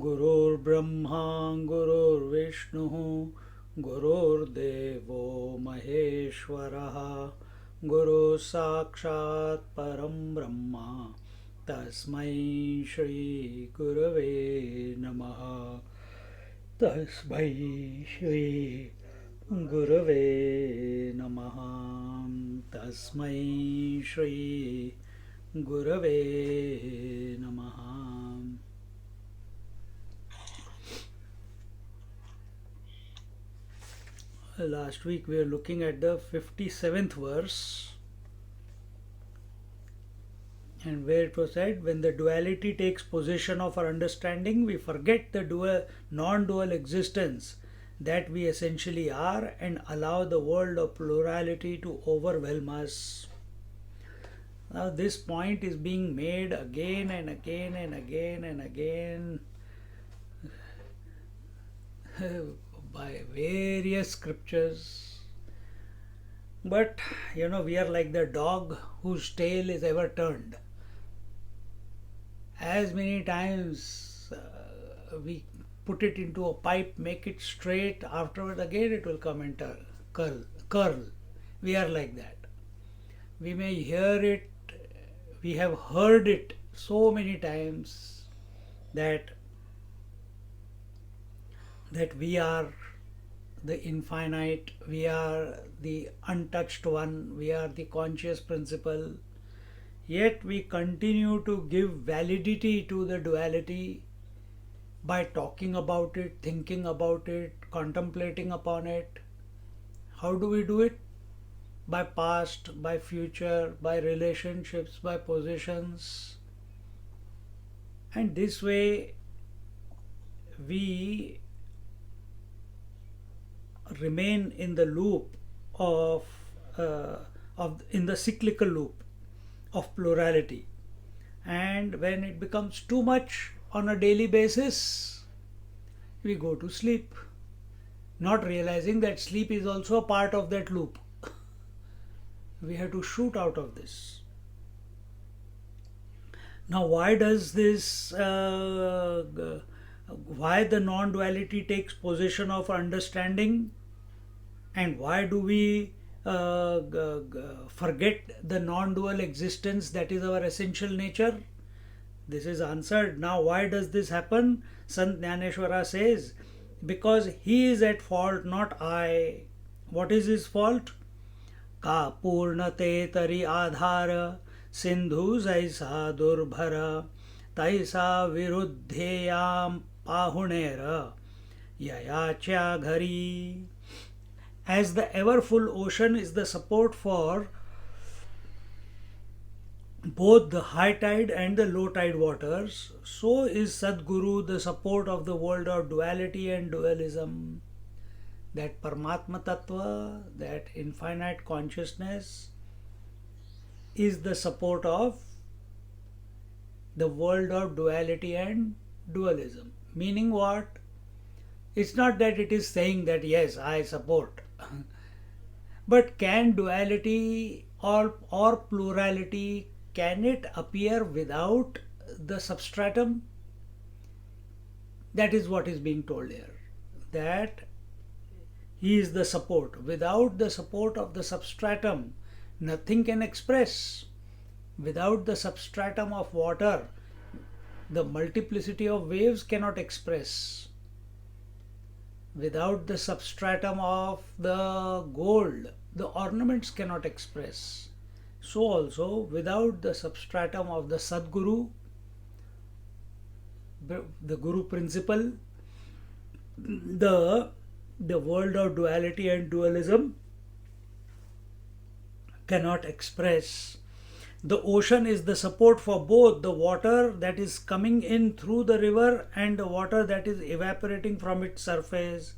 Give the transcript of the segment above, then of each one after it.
गुरुर्ब्रह्मा गुरुर्विष्णुः गुरुर्देवो महेश्वरः गुरुः साक्षात् परं ब्रह्म तस्मै श्री गुरवे नमः तस्मै श्री गुरवे नमः तस्मै श्री गुरवे नमः. Last week we were looking at the 57th verse, and where it was said, when the duality takes possession of our understanding, we forget the non-dual existence that we essentially are and allow the world of plurality to overwhelm us. Now this point is being made again and again and again and again by various scriptures. But we are like the dog whose tail is ever turned. As many times we put it into a pipe, make it straight, afterwards again it will come and curl. We are like that. We may hear it, we have heard it so many times that we are the infinite, we are the untouched one, we are the conscious principle. Yet we continue to give validity to the duality by talking about it, thinking about it, contemplating upon it. How do we do it? By past, by future, by relationships, by positions. And this way we remain in the loop in the cyclical loop of plurality. And when it becomes too much on a daily basis, we go to sleep, not realizing that sleep is also a part of that loop. We have to shoot out of this. Now, why does this? Why the non-duality takes possession of understanding, and why do we forget the non-dual existence that is our essential nature? This is answered. Now, why does this happen? Sant Jnaneshwara says, because he is at fault, not I. What is his fault? Ka purnate tari adhara sindhu jaisa durbhara taisa viruddheyam pahunera yayachya ghari. As the ever full ocean is the support for both the high tide and the low tide waters, so is Sadguru the support of the world of duality and dualism. That Paramatma Tattva, that infinite consciousness, is the support of the world of duality and dualism. Meaning what? It's not that it is saying that yes, I support. But can duality or plurality, can it appear without the substratum? That is what is being told here. That he is the support. Without the support of the substratum, nothing can express. Without the substratum of water, the multiplicity of waves cannot express. Without the substratum of the gold, the ornaments cannot express. So also, without the substratum of the Sadguru, the Guru principle, the world of duality and dualism cannot express. The ocean is the support for both the water that is coming in through the river and the water that is evaporating from its surface.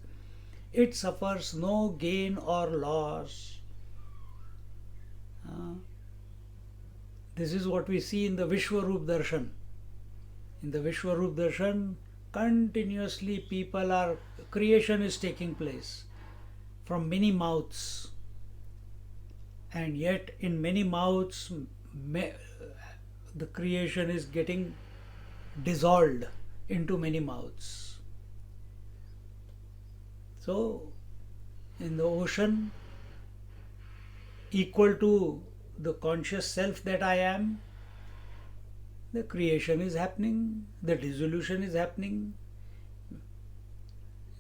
It suffers no gain or loss. Uh, this is what we see in the Vishwaroop Darshan. In the Vishwaroop Darshan, continuously creation is taking place from many mouths. And yet in many mouths, the creation is getting dissolved into many mouths. So, in the ocean, equal to the conscious self that I am, the creation is happening, the dissolution is happening,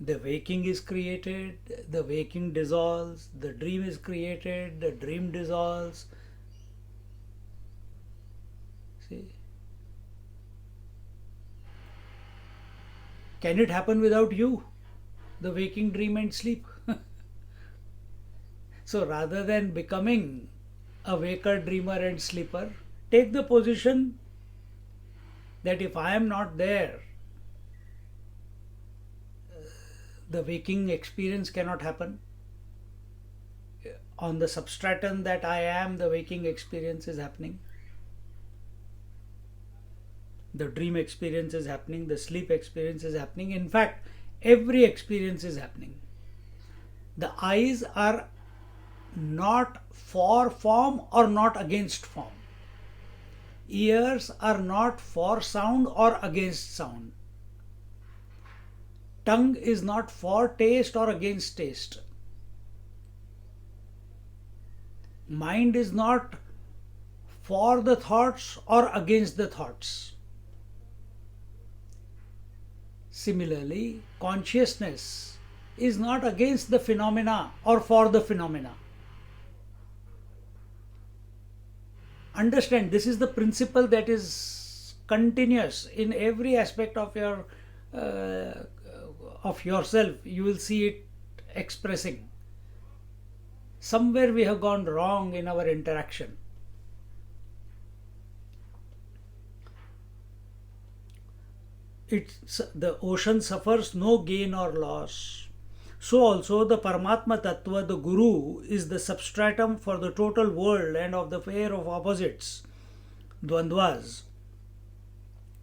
the waking is created, the waking dissolves, the dream is created, the dream dissolves. See? Can it happen without you? The waking, dream and sleep. So rather than becoming a waker, dreamer and sleeper, take the position that if I am not there, the waking experience cannot happen. On the substratum that I am, the waking experience is happening. The dream experience is happening, the sleep experience is happening. In fact, every experience is happening. The eyes are not for form or not against form. Ears are not for sound or against sound. Tongue is not for taste or against taste. Mind is not for the thoughts or against the thoughts. Similarly, consciousness is not against the phenomena or for the phenomena. Understand, this is the principle that is continuous in every aspect of yourself. You will see it expressing. Somewhere we have gone wrong in our interaction. The ocean suffers no gain or loss. So also the Paramatma Tattva, the Guru, is the substratum for the total world and of the pair of opposites, Dvandvas,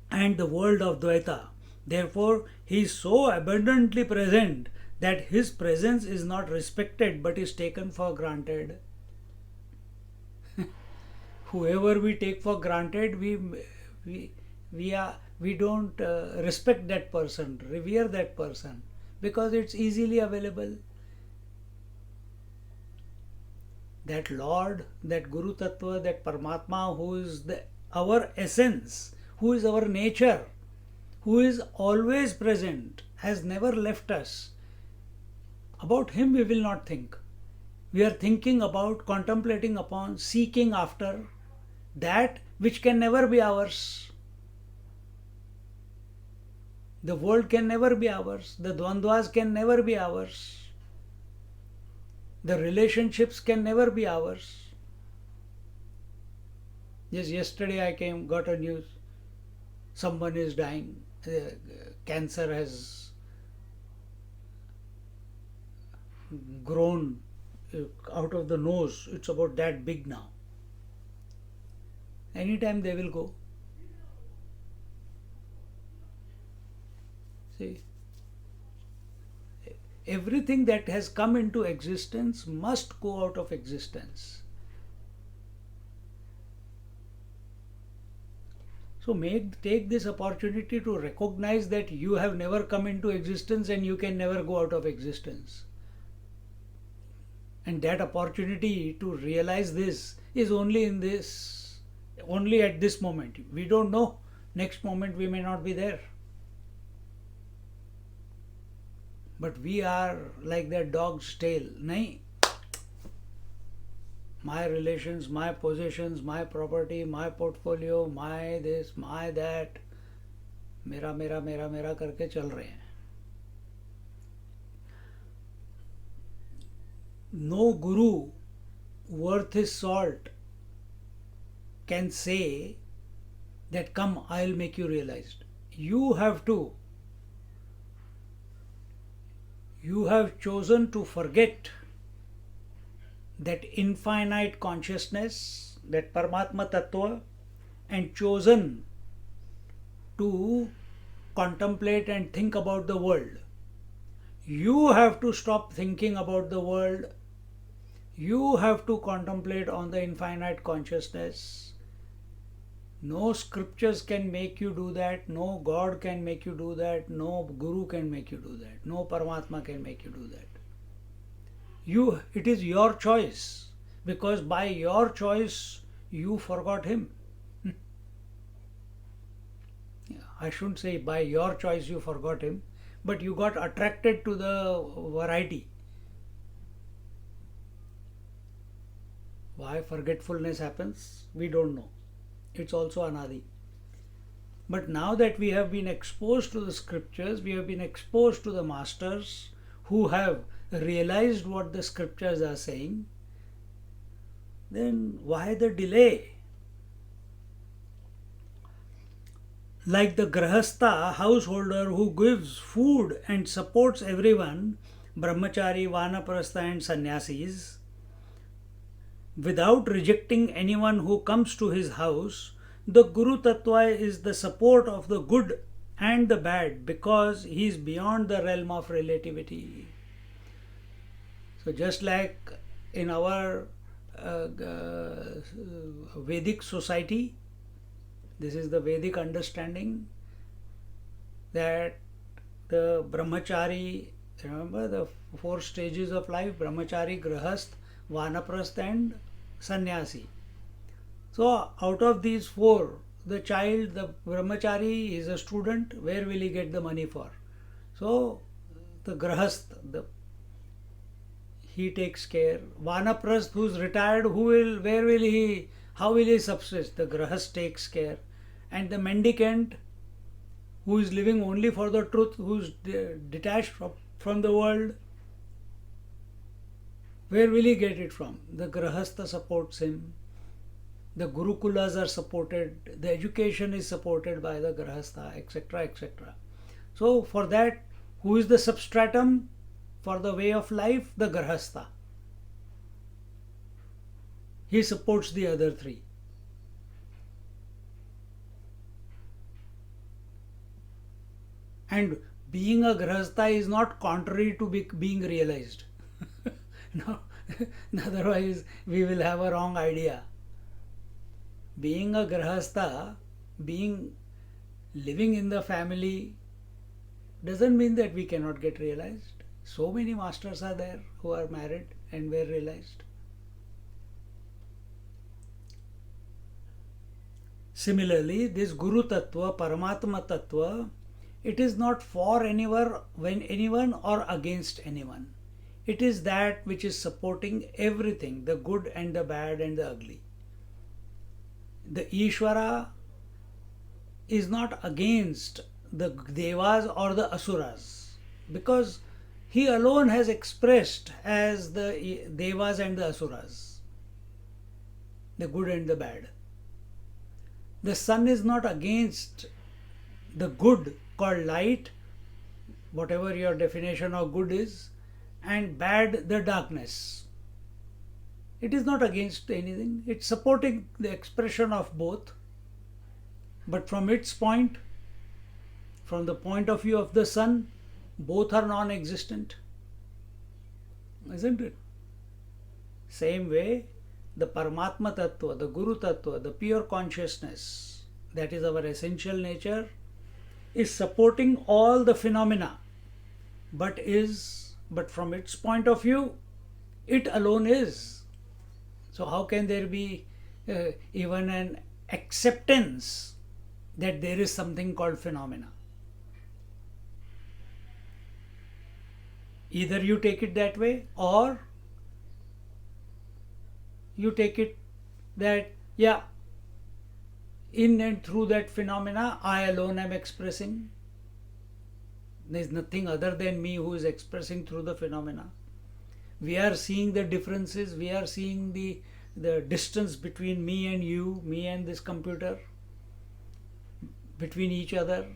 and the world of Dvaita. Therefore, he is so abundantly present that his presence is not respected but is taken for granted. Whoever we take for granted, we don't respect that person, revere that person, because it's easily available. That Lord, that Guru Tattva, that Paramatma, who is our essence, who is our nature, who is always present, has never left us. About him we will not think. We are thinking about, contemplating upon, seeking after that which can never be ours. The world can never be ours. The Dvandvas can never be ours. The relationships can never be ours. Just yesterday I got a news. Someone is dying. Cancer has grown out of the nose. It's about that big now. Anytime they will go. See, everything that has come into existence must go out of existence. So take this opportunity to recognize that you have never come into existence and you can never go out of existence. And that opportunity to realize this is only at this moment. We don't know. Next moment we may not be there. But we are like that dog's tail. Nahi. My relations, my possessions, my property, my portfolio, my this, my that, मेरा मेरा मेरा मेरा करके चल रहे हैं. No guru worth his salt can say that, come, I'll make you realized. You have chosen to forget that infinite consciousness, that Paramatma Tattva, and chosen to contemplate and think about the world. You have to stop thinking about the world. You have to contemplate on the infinite consciousness. No scriptures can make you do that. No God can make you do that. No Guru can make you do that. No Paramatma can make you do that. It is your choice, because by your choice you forgot him. I shouldn't say by your choice you forgot him, but you got attracted to the variety. Why forgetfulness happens, we don't know. It's also anadi. But now that we have been exposed to the scriptures, we have been exposed to the masters who have realized what the scriptures are saying, then why the delay? Like the grahastha, householder who gives food and supports everyone, brahmachari, vanaprastha and sannyasis, without rejecting anyone who comes to his house, the Guru Tattva is the support of the good and the bad, because he is beyond the realm of relativity. So just like in our Vedic society, this is the Vedic understanding that the brahmachari, remember the 4 stages of life, brahmachari, grahasth, vanaprastha and sannyasi. So out of these 4, the child, the brahmachari is a student, where will he get the money for? So the grahasth, he takes care. Vanaprastha, who is retired, how will he subsist? The grahasth takes care. And the mendicant, who is living only for the truth, who is detached from the world, where will he get it from? The grahastha supports him. The gurukulas are supported. The education is supported by the grahastha, etc., etc. So for that, who is the substratum for the way of life? The grahastha. He supports the other 3. And being a grahastha is not contrary to being realized. No, otherwise we will have a wrong idea. Being a grahastha, living in the family, doesn't mean that we cannot get realized. So many masters are there who are married and were realized. Similarly, this Guru Tattva, Paramatma Tattva, it is not for anyone or against anyone. It is that which is supporting everything, the good and the bad and the ugly. The Ishvara is not against the Devas or the Asuras, because he alone has expressed as the Devas and the Asuras, the good and the bad. The sun is not against the good called light, whatever your definition of good is, and bad the darkness. It is not against anything. It's supporting the expression of both. But from its point, from the point of view of the sun, both are non-existent. Isn't it? Same way, the Paramatma Tattva, the Guru Tattva, the pure consciousness, that is our essential nature, is supporting all the phenomena, but from its point of view, it alone is. So how can there be even an acceptance that there is something called phenomena? Either you take it that way, or you take it that, yeah, in and through that phenomena, I alone am expressing. There is nothing other than me who is expressing through the phenomena. We are seeing the differences, we are seeing the distance between me and you, me and this computer, between each other.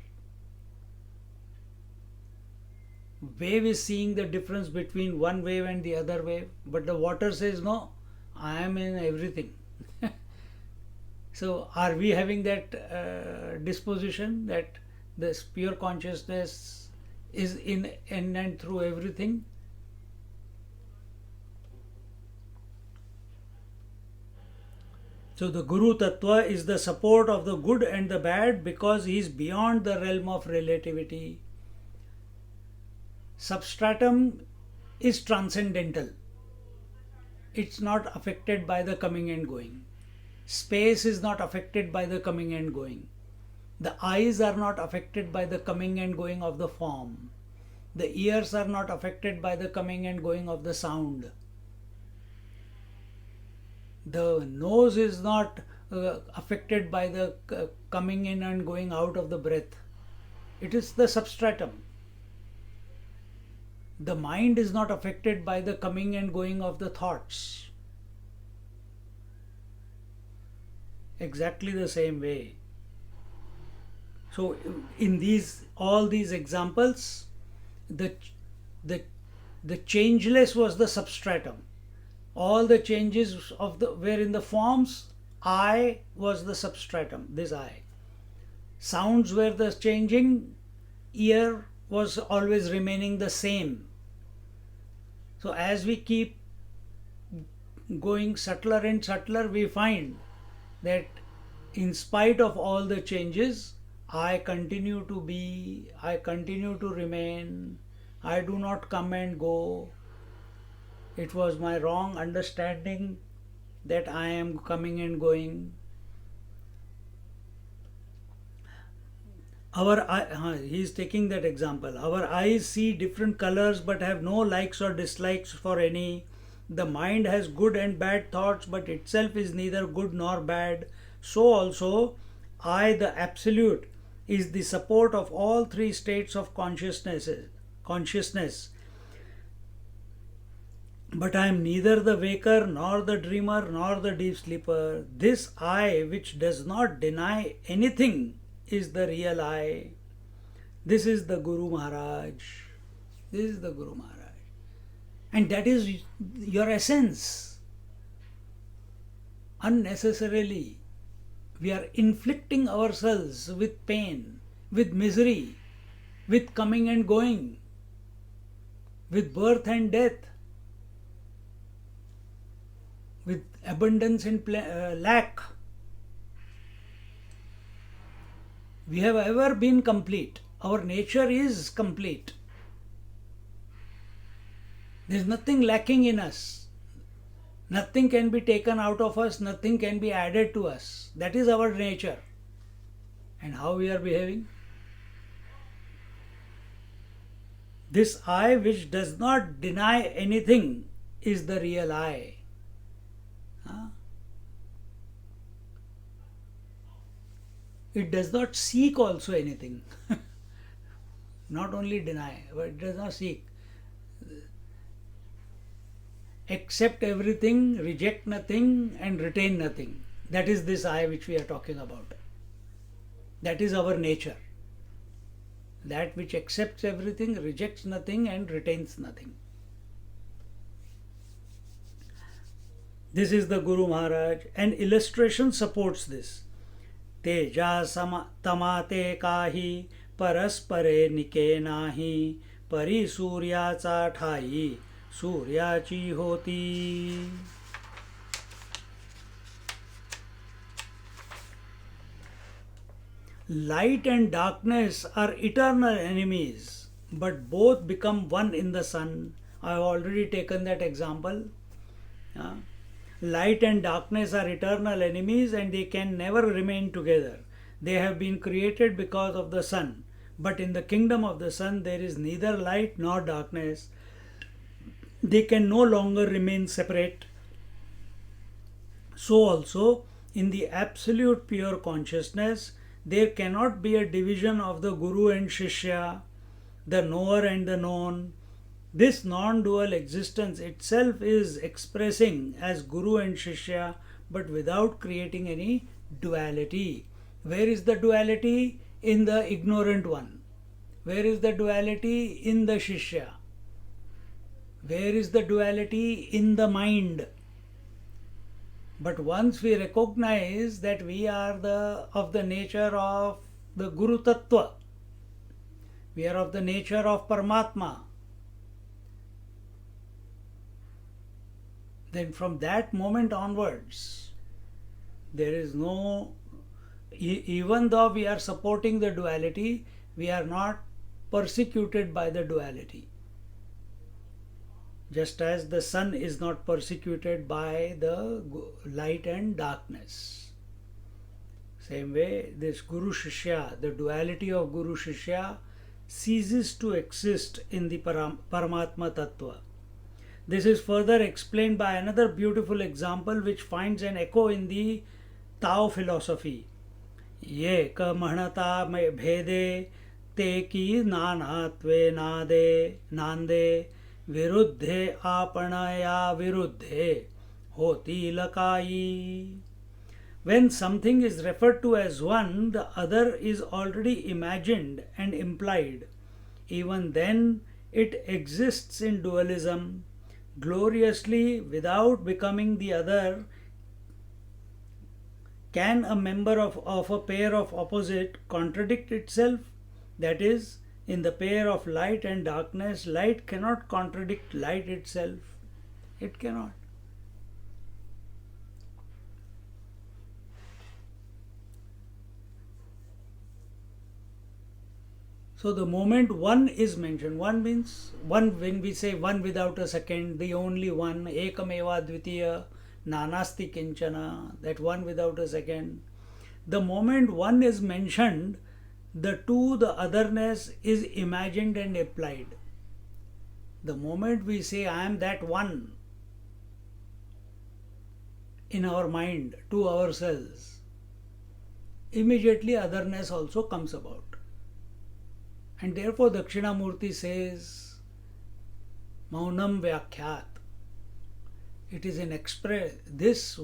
Wave is seeing the difference between one wave and the other wave, but the water says, no, I am in everything. So are we having that disposition that this pure consciousness is in and through everything? So the Guru Tattva is the support of the good and the bad because he is beyond the realm of relativity. Substratum is transcendental. It's not affected by the coming and going. Space is not affected by the coming and going. The eyes are not affected by the coming and going of the form. The ears are not affected by the coming and going of the sound. The nose is not affected by the coming in and going out of the breath. It is the substratum. The mind is not affected by the coming and going of the thoughts. Exactly the same way. So in all these examples, the changeless was the substratum. All the changes were in the forms. I was the substratum, this I. Sounds were the changing, ear was always remaining the same. So as we keep going subtler and subtler, we find that in spite of all the changes, I continue to be, I continue to remain, I do not come and go. It was my wrong understanding that I am coming and going. He is taking that example. Our eyes see different colors but have no likes or dislikes for any. The mind has good and bad thoughts but itself is neither good nor bad. So also, I, the Absolute, is the support of all three states of consciousness. But I am neither the waker, nor the dreamer, nor the deep sleeper. This I, which does not deny anything, is the real I. This is the Guru Maharaj. This is the Guru Maharaj. And that is your essence. Unnecessarily, we are inflicting ourselves with pain, with misery, with coming and going, with birth and death, with abundance and lack. We have ever been complete. Our nature is complete. There is nothing lacking in us. Nothing can be taken out of us. Nothing can be added to us. That is our nature. And how we are behaving? This I, which does not deny anything, is the real I. It does not seek also anything. Not only deny, but it does not seek. Accept everything, reject nothing, and retain nothing. That is this I which we are talking about. That is our nature. That which accepts everything, rejects nothing, and retains nothing. This is the Guru Maharaj. An illustration supports this. Teja तमाते काही परस्परे निके नाही परी सूर्याचा ठाई सूर्याची होती. Light and darkness are eternal enemies, but both become one in the sun. I have already taken that example. Light and darkness are eternal enemies and they can never remain together. They have been created because of the sun. But in the kingdom of the sun, there is neither light nor darkness. They can no longer remain separate. So also, in the absolute pure consciousness, there cannot be a division of the Guru and Shishya, the knower and the known, This non dual existence itself is expressing as Guru and Shishya, but without creating any duality. Where is the duality? In the ignorant one. Where is the duality? In the Shishya. Where is the duality? In the mind. But once we recognize that we are of the nature of the Guru Tattva, we are of the nature of Paramatma, then from that moment onwards, there is no, even though we are supporting the duality, we are not persecuted by the duality. Just as the sun is not persecuted by the light and darkness. Same way, this Guru Shishya, the duality of Guru Shishya ceases to exist in the Paramatma Tattva. This is further explained by another beautiful example which finds an echo in the Tao philosophy. Ye ka mahnata bhede te ki nanatve nande viruddhe apanaya viruddhe hoti lakai. When something is referred to as one, the other is already imagined and implied. Even then, it exists in dualism gloriously without becoming the other. Can a member of a pair of opposite contradict itself? That is, in the pair of light and darkness, light cannot contradict light itself. It cannot. So the moment one is mentioned, one means one, when we say one without a second, the only one, ekameva dvitiya, nanasti kinchana, that one without a second. The moment one is mentioned, the two, the otherness is imagined and applied. The moment we say I am that one in our mind to ourselves, immediately otherness also comes about. And therefore Dakshinamurti says, Maunam Vyakhyat. It is an express, this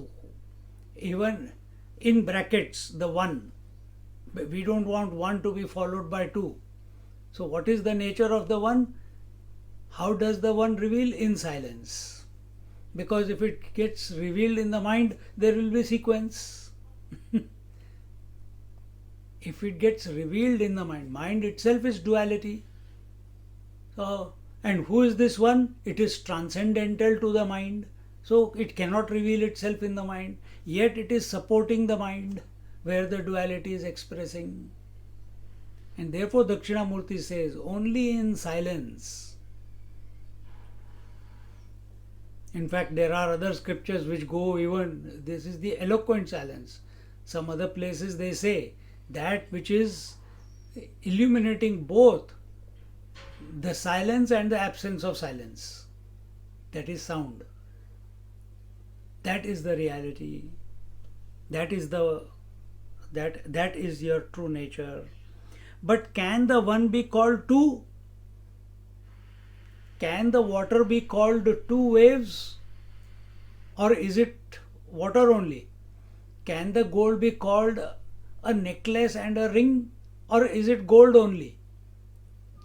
even in brackets, the one. We don't want one to be followed by two. So what is the nature of the one? How does the one reveal? In silence. Because if it gets revealed in the mind, there will be sequence. If it gets revealed in the mind, mind itself is duality. So, and who is this one? It is transcendental to the mind. So it cannot reveal itself in the mind. Yet it is supporting the mind where the duality is expressing. And therefore Dakshinamurti says, only in silence. In fact, there are other scriptures which go even, this is the eloquent silence. Some other places they say, that which is illuminating both the silence and the absence of silence. That is sound. That is the reality. That is your true nature. But can the one be called two? Can the water be called two waves? Or is it water only? Can the gold be called a necklace and a ring, or is it gold only?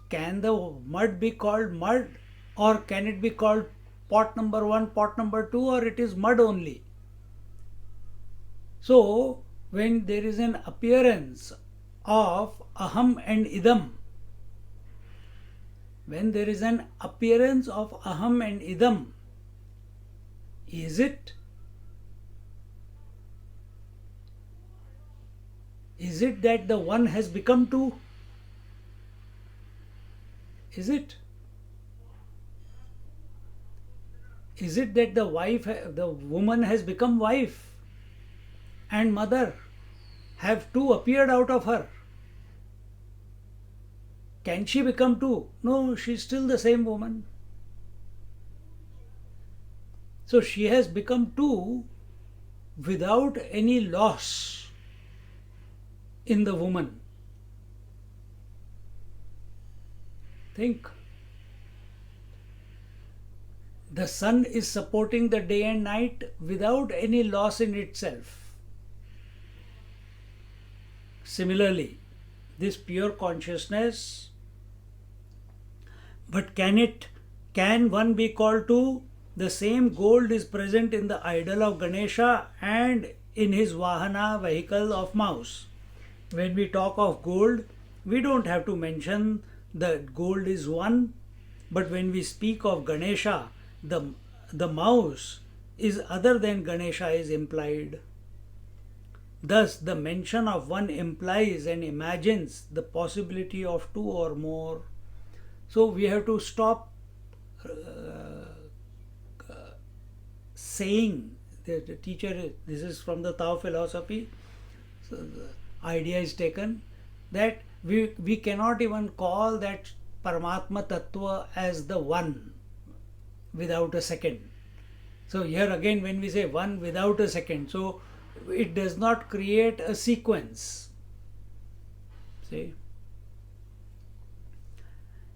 Can the mud be called mud, or can it be called pot number 1, pot number 2, or it is mud only? So when there is an appearance of aham and idam, when there is an appearance of aham and idam, is it that the one has become two? Is it? Is it that the woman has become wife and mother? Have two appeared out of her? Can she become two? No, she is still the same woman. So she has become two without any loss in the woman. Think. The sun is supporting the day and night without any loss in itself. Similarly, this pure consciousness, but can one be called to the same gold is present in the idol of Ganesha and in his Vahana vehicle of mouse. When we talk of gold, we don't have to mention that gold is one, but when we speak of Ganesha, the mouse is other than Ganesha is implied. Thus, the mention of one implies and imagines the possibility of two or more. So, we have to stop saying, the teacher, this is from the Tao philosophy, so the idea is taken that we cannot even call that Paramatma Tattva as the one without a second. So here again when we say one without a second, so it does not create a sequence. See?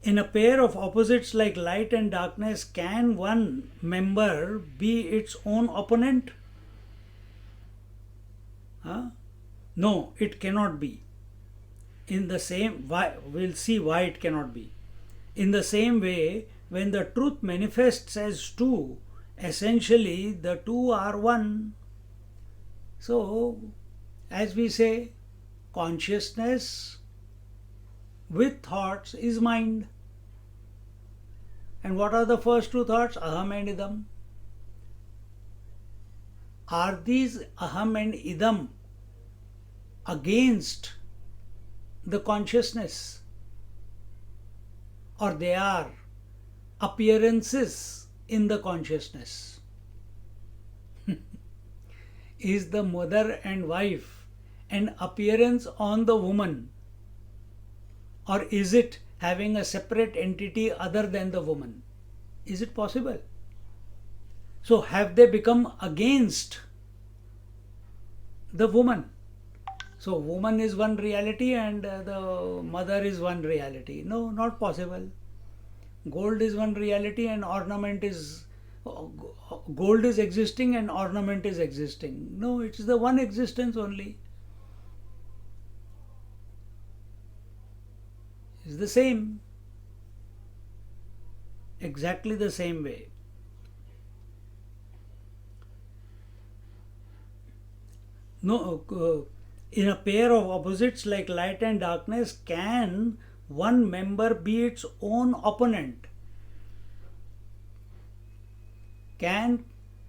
In a pair of opposites like light and darkness, can one member be its own opponent? No, it cannot be. In the same why, we'll see why it cannot be. In the same way, when the truth manifests as two, essentially the two are one. So, as we say, consciousness with thoughts is mind. And what are the first two thoughts? Aham and idam. Are these aham and idam against the consciousness, or they are appearances in the consciousness? Is the mother and wife an appearance on the woman, or is it having a separate entity other than the woman? Is it possible? So have they become against the woman? So woman is one reality and the mother is one reality. No, not possible. Gold is one reality and ornament is, gold is existing and ornament is existing. No, it's the one existence only. It's the same. Exactly the same way. No, in a pair of opposites like light and darkness, can one member be its own opponent? Can,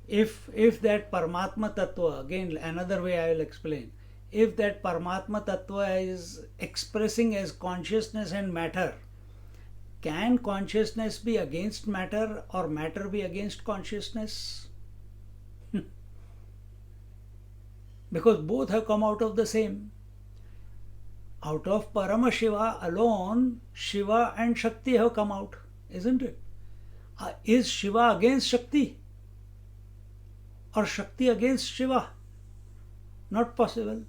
if that Paramatma Tattva, again another way I will explain, if that Paramatma Tattva is expressing as consciousness and matter, can consciousness be against matter or matter be against consciousness? Because both have come out of the same. Out of Parama Shiva alone, Shiva and Shakti have come out, isn't it? Is Shiva against Shakti? Or Shakti against Shiva? Not possible.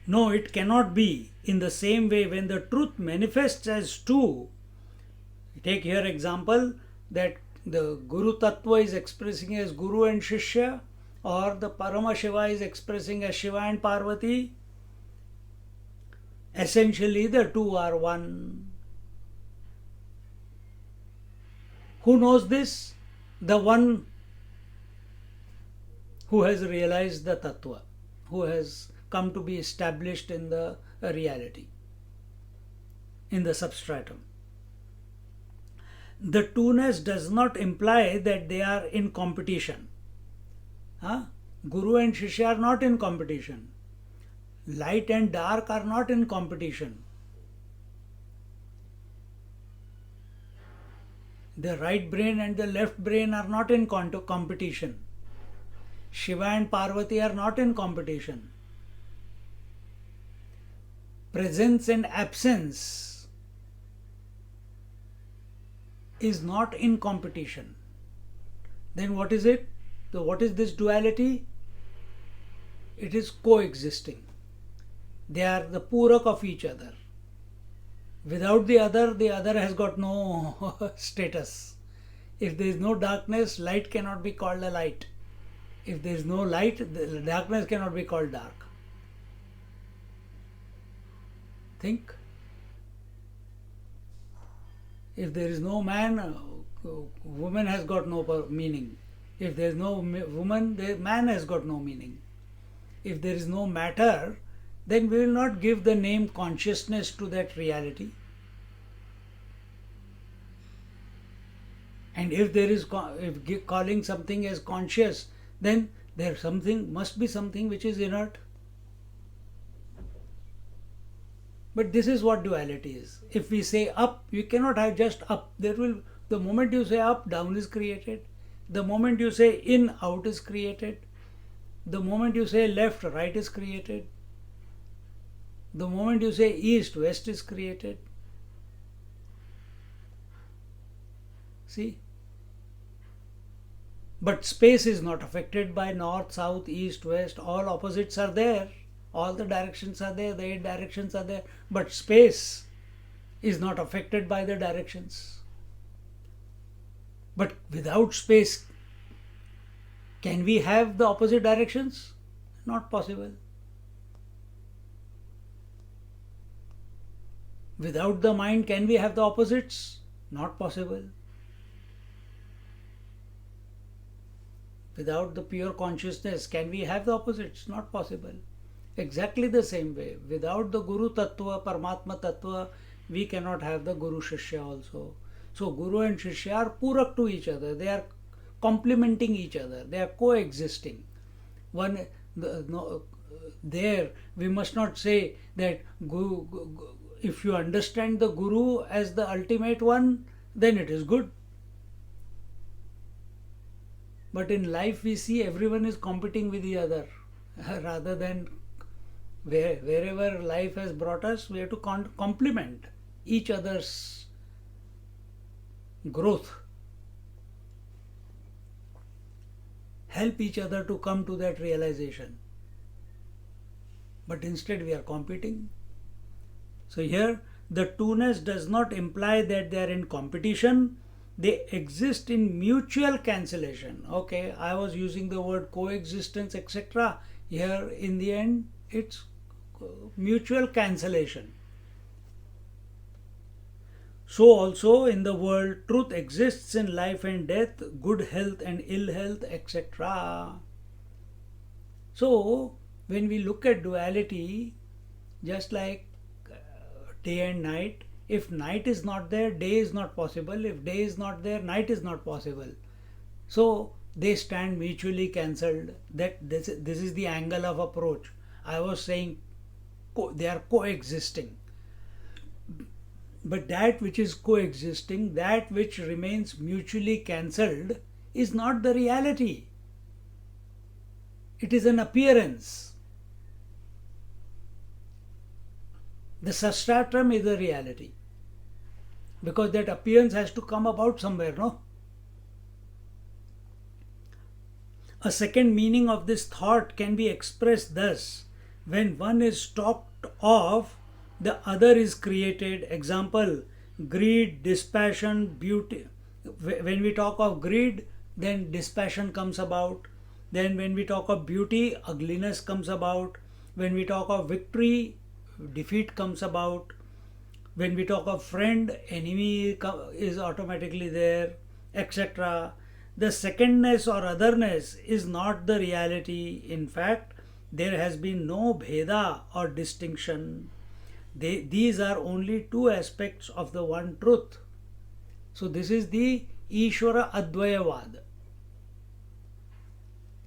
No, it cannot be. In the same way, when the truth manifests as two, take here example that the Guru Tattva is expressing as Guru and Shishya, or the Parama Shiva is expressing as Shiva and Parvati. Essentially, the two are one. Who knows this? The one who has realized the Tattva, who has come to be established in the reality, in the substratum. The two-ness does not imply that they are in competition. Guru and Shishya are not in competition. Light and dark are not in competition. The right brain and the left brain are not in competition. Shiva and Parvati are not in competition. Presence and absence is not in competition. Then what is it? So what is this duality? It is coexisting. They are the purak of each other. Without the other has got no status. If there is no darkness, light cannot be called a light. If there is no light, the darkness cannot be called dark. Think. If there is no man, woman has got no meaning. If there is no woman, man has got no meaning. If there is no matter, then we will not give the name consciousness to that reality. And if there is, if calling something as conscious, then there must be something which is inert. But this is what duality is. If we say up, you cannot have just up. The moment you say up, down is created. The moment you say in, out is created. The moment you say left, right is created. The moment you say east, west is created. See? But space is not affected by north, south, east, west. All opposites are there. All the directions are there. The 8 directions are there. But space is not affected by the directions. But without space, can we have the opposite directions? Not possible. Without the mind, can we have the opposites? Not possible. Without the pure consciousness, can we have the opposites? Not possible. Exactly the same way. Without the Guru Tattva, Paramatma Tattva, we cannot have the Guru Shishya also. So Guru and Shishya are purak to each other. They are complementing each other. They are coexisting. There we must not say that if you understand the Guru as the ultimate one, then it is good. But in life we see everyone is competing with the other. Rather than wherever life has brought us, we have to complement each other's growth. Help each other to come to that realization. But instead we are competing. So here the two-ness does not imply that they are in competition. They exist in mutual cancellation. Okay, I was using the word coexistence, etc. Here in the end, it's mutual cancellation. So also in the world, truth exists in life and death, good health and ill health, etc. So when we look at duality, just like day and night, if night is not there, day is not possible. If day is not there, night is not possible. So they stand mutually cancelled. That this is the angle of approach. I was saying they are coexisting. But that which is coexisting, that which remains mutually cancelled, is not the reality. It is an appearance. The substratum is the reality. Because that appearance has to come about somewhere, no? A second meaning of this thought can be expressed thus: when one is stopped off, the other is created. Example, greed, dispassion, beauty. When we talk of greed, then dispassion comes about. Then when we talk of beauty, ugliness comes about. When we talk of victory, defeat comes about. When we talk of friend, enemy is automatically there, etc. The secondness or otherness is not the reality. In fact, there has been no bheda or distinction. These are only two aspects of the one truth. So this is the Ishvara Advayavad.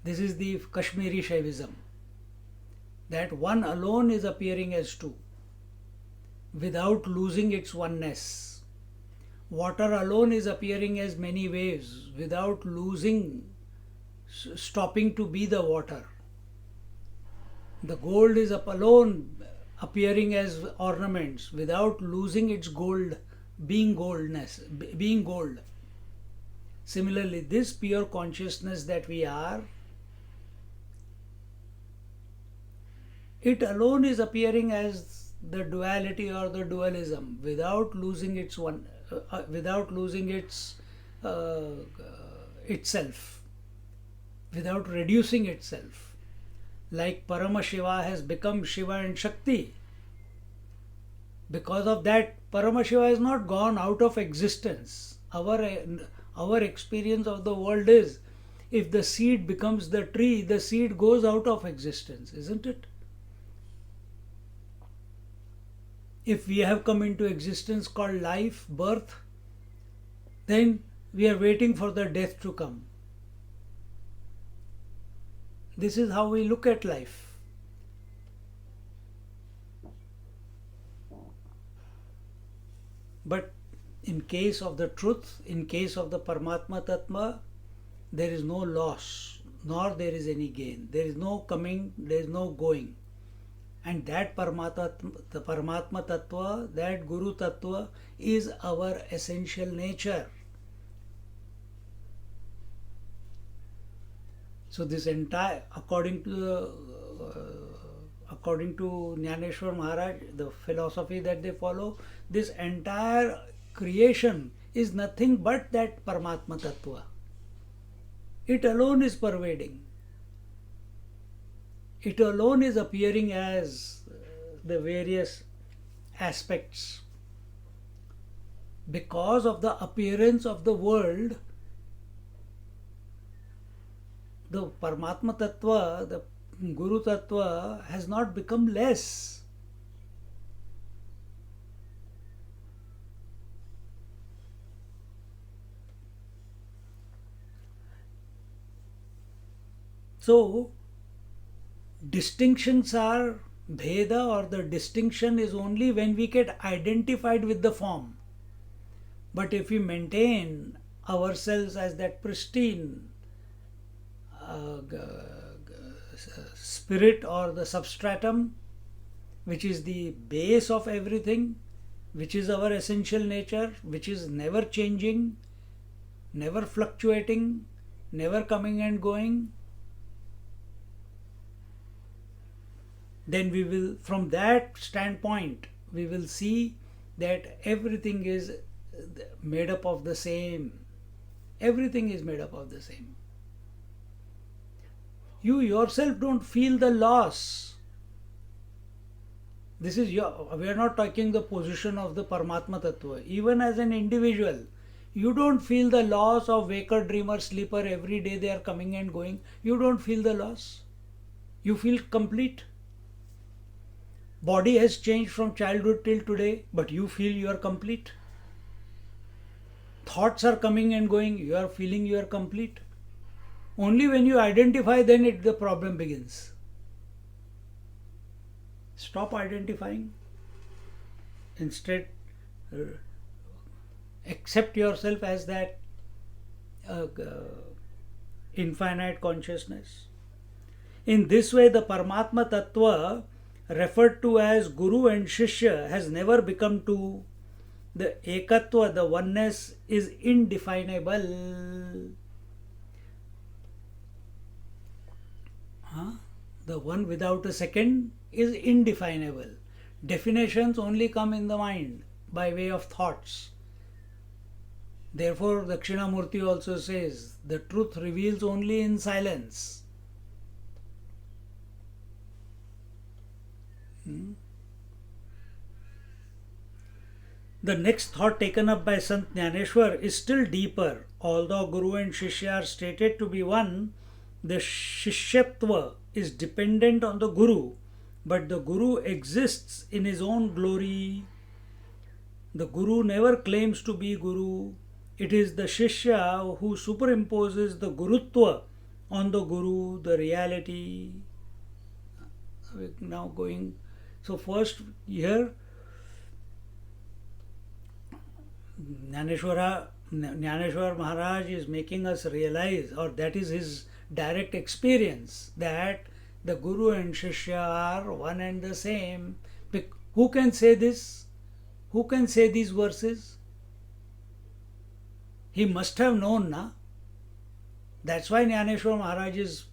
This is the Kashmiri Shaivism. That one alone is appearing as two, without losing its oneness. Water alone is appearing as many waves, without stopping to be the water. The gold is alone appearing as ornaments, without losing its gold, being gold. Similarly, this pure consciousness that we are, It alone is appearing as the duality or the dualism without losing without losing itself, without reducing itself. Like Paramashiva has become Shiva and Shakti. Because of that, Paramashiva has not gone out of existence. Our experience of the world is, if the seed becomes the tree, the seed goes out of existence, isn't it? If we have come into existence called life, birth, then we are waiting for the death to come. This is how we look at life. But in case of the truth, in case of the Paramatma Tattva, there is no loss, nor there is any gain. There is no coming, there is no going. And that the Paramatma Tattva, that Guru Tattva is our essential nature. So this entire, according to Jnaneshwar Maharaj, the philosophy that they follow, this entire creation is nothing but that Paramatma Tattva. It alone is pervading. It alone is appearing as the various aspects. Because of the appearance of the world, the Paramatma Tattva, the Guru Tattva has not become less. So, distinctions are Bheda, or the distinction is only when we get identified with the form. But if we maintain ourselves as that pristine spirit or the substratum, which is the base of everything, which is our essential nature, which is never changing, never fluctuating, never coming and going, then we will, from that standpoint, we will see that everything is made up of the same. Everything is made up of the same. You yourself don't feel the loss. This is we are not talking the position of the Paramatma Tattva. Even as an individual, you don't feel the loss of waker, dreamer, sleeper. Every day they are coming and going. You don't feel the loss. You feel complete. Body has changed from childhood till today, but you feel you are complete. Thoughts are coming and going, you are feeling you are complete. Only when you identify, then the problem begins. Stop identifying. Instead, accept yourself as that infinite consciousness. In this way, the Paramatma Tattva, referred to as Guru and Shishya, has never become two. The Ekatva, the oneness, is indefinable. The one without a second is indefinable. Definitions only come in the mind by way of thoughts. Therefore, Dakshinamurti also says, the truth reveals only in silence. The next thought taken up by Sant Jnaneshwar is still deeper. Although Guru and Shishya are stated to be one, the Shishyatva is dependent on the Guru, but the Guru exists in his own glory. The Guru never claims to be Guru. It is the Shishya who superimposes the Gurutva on the Guru, the reality. We're now going. So first here, Jnaneshwar Maharaj is making us realize, or that is his direct experience, that the Guru and Shishya are one and the same. Who can say this? Who can say these verses? He must have known, na? That's why Jnaneshwar Maharaj is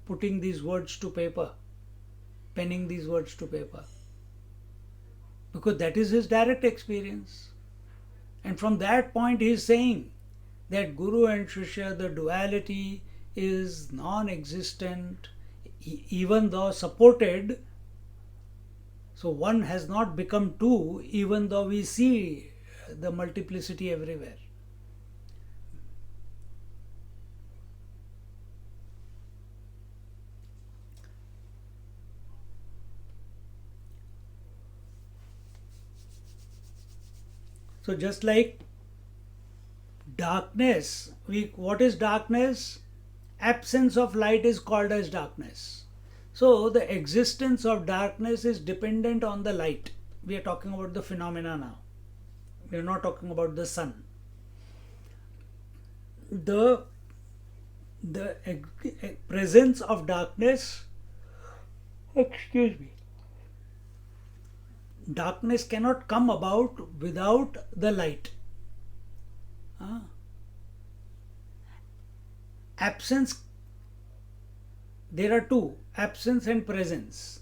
putting these words to paper. penning these words to paper, because that is his direct experience. And from that point he is saying that Guru and Shishya, the duality is non-existent, even though supported. So one has not become two, even though we see the multiplicity everywhere. So just like darkness, what is darkness? Absence of light is called as darkness. So the existence of darkness is dependent on the light. We are talking about the phenomena now. We are not talking about the sun. The presence of darkness, excuse me, darkness cannot come about without the light. Absence, there are two, absence and presence.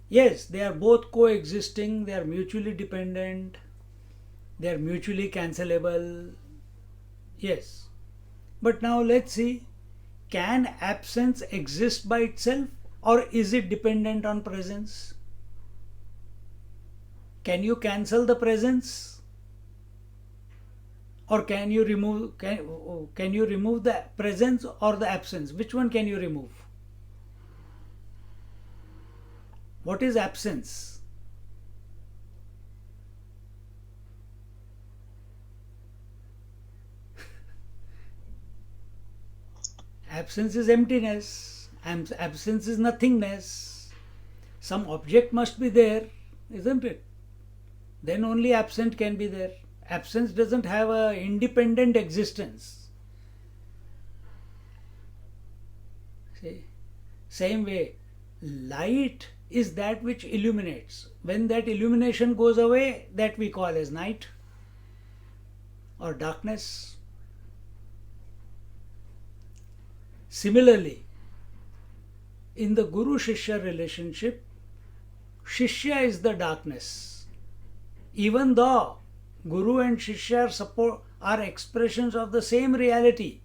Yes, they are both coexisting, they are mutually dependent, they are mutually cancelable. Yes. But now let's see, can absence exist by itself, or is it dependent on presence? Can you cancel the presence, or can you remove the presence or the absence? Which one can you remove? What is absence? Absence is emptiness. Absence is nothingness. Some object must be there, isn't it? Then only absent can be there. Absence doesn't have an independent existence. See? Same way, light is that which illuminates. When that illumination goes away, that we call as night or darkness. Similarly, in the Guru-Shishya relationship, Shishya is the darkness. Even though Guru and Shishya are expressions of the same reality,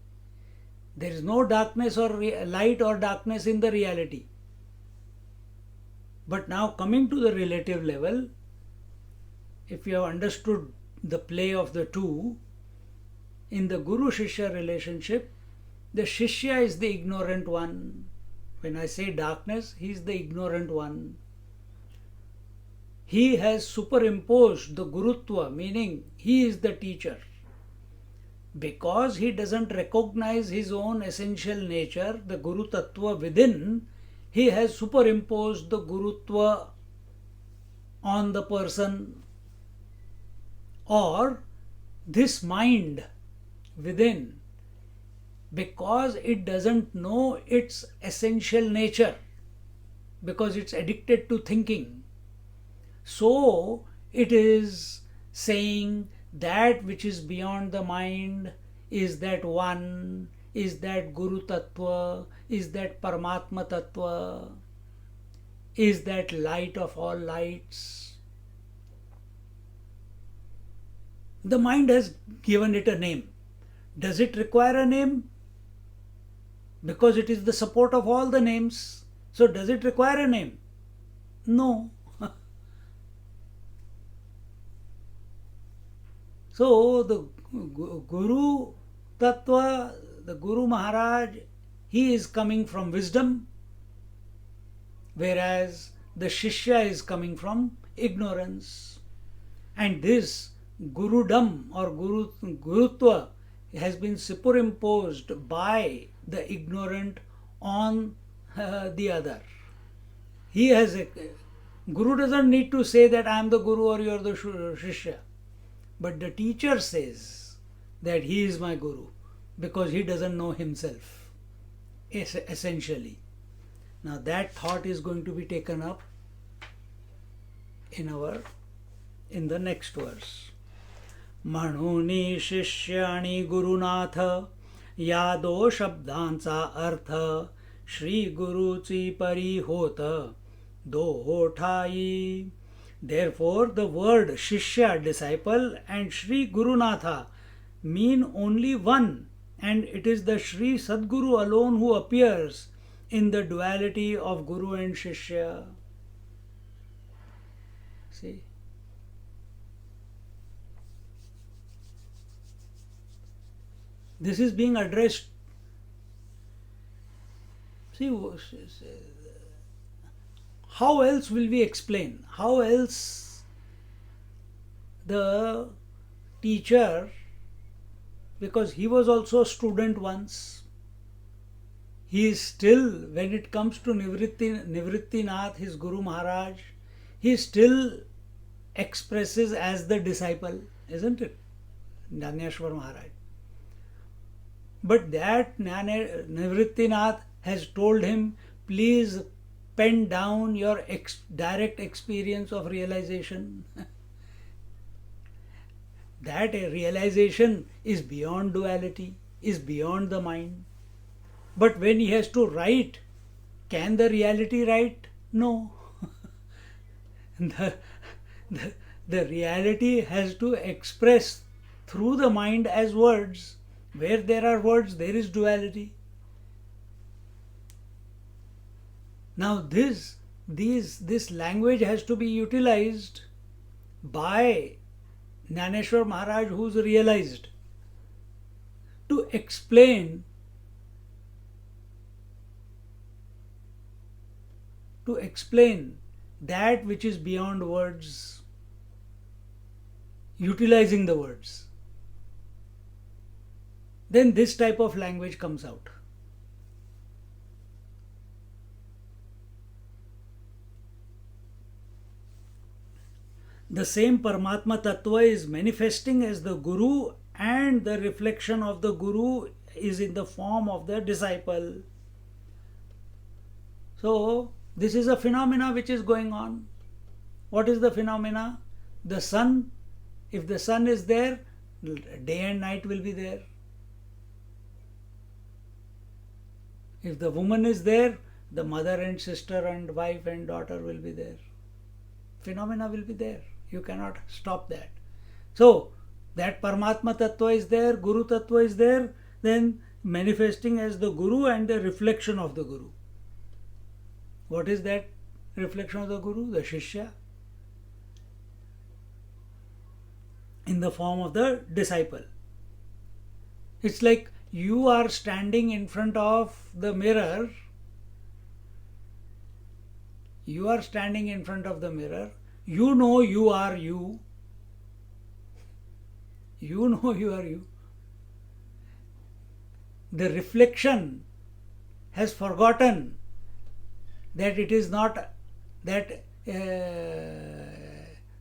there is no darkness or light or darkness in the reality. But now coming to the relative level, if you have understood the play of the two, in the Guru-Shishya relationship, the Shishya is the ignorant one. When I say darkness, he is the ignorant one. He has superimposed the Gurutva, meaning he is the teacher. Because he doesn't recognize his own essential nature, the Guru Tattva within, he has superimposed the Gurutva on the person, or this mind within, because it doesn't know its essential nature, because it's addicted to thinking. So it is saying that which is beyond the mind is that one, is that Guru Tattva, is that Paramatma Tattva, is that light of all lights. The mind has given it a name. Does it require a name? Because it is the support of all the names. So does it require a name? No. So the Guru Tattva, the Guru Maharaj, he is coming from wisdom, whereas the Shishya is coming from ignorance. And this Gurudam or Gurutva has been superimposed by the ignorant on the other. Guru doesn't need to say that I am the Guru or you are the Shishya. But the teacher says that he is my Guru because he doesn't know himself, essentially. Now that thought is going to be taken up in the next verse. Manuni Shishyani Gurunath Yado Shabdansa Artha Shri गुरु ची परी होत दो ठाई. Therefore, the word Shishya, disciple, and Sri Gurunatha mean only one, and it is the Sri Sadguru alone who appears in the duality of Guru and Shishya. See? This is being addressed. See, how else will we explain? How else the teacher, because he was also a student once, he is still, when it comes to Nivrittinath, his Guru Maharaj, he still expresses as the disciple, isn't it? Dhaneshwar Maharaj. But that Nivrittinath has told him, please pen down your direct experience of realization. That realization is beyond duality, is beyond the mind. But when he has to write, can the reality write? No. the reality has to express through the mind as words. Where there are words, there is duality. Now this language has to be utilized by Jnaneshwar Maharaj, who is realized, to explain that which is beyond words, utilizing the words. Then this type of language comes out. The same Paramatma Tattva is manifesting as the Guru, and the reflection of the Guru is in the form of the disciple. So, this is a phenomena which is going on. What is the phenomena? The sun, if the sun is there, day and night will be there. If the woman is there, the mother and sister and wife and daughter will be there. Phenomena will be there. You cannot stop that. So, that Paramatma Tattva is there, Guru Tattva is there, then manifesting as the Guru and the reflection of the Guru. What is that reflection of the Guru? The Shishya, in the form of the disciple. It's like you are standing in front of the mirror. You are standing in front of the mirror. You know you are you. You know you are you. The reflection has forgotten that it is not that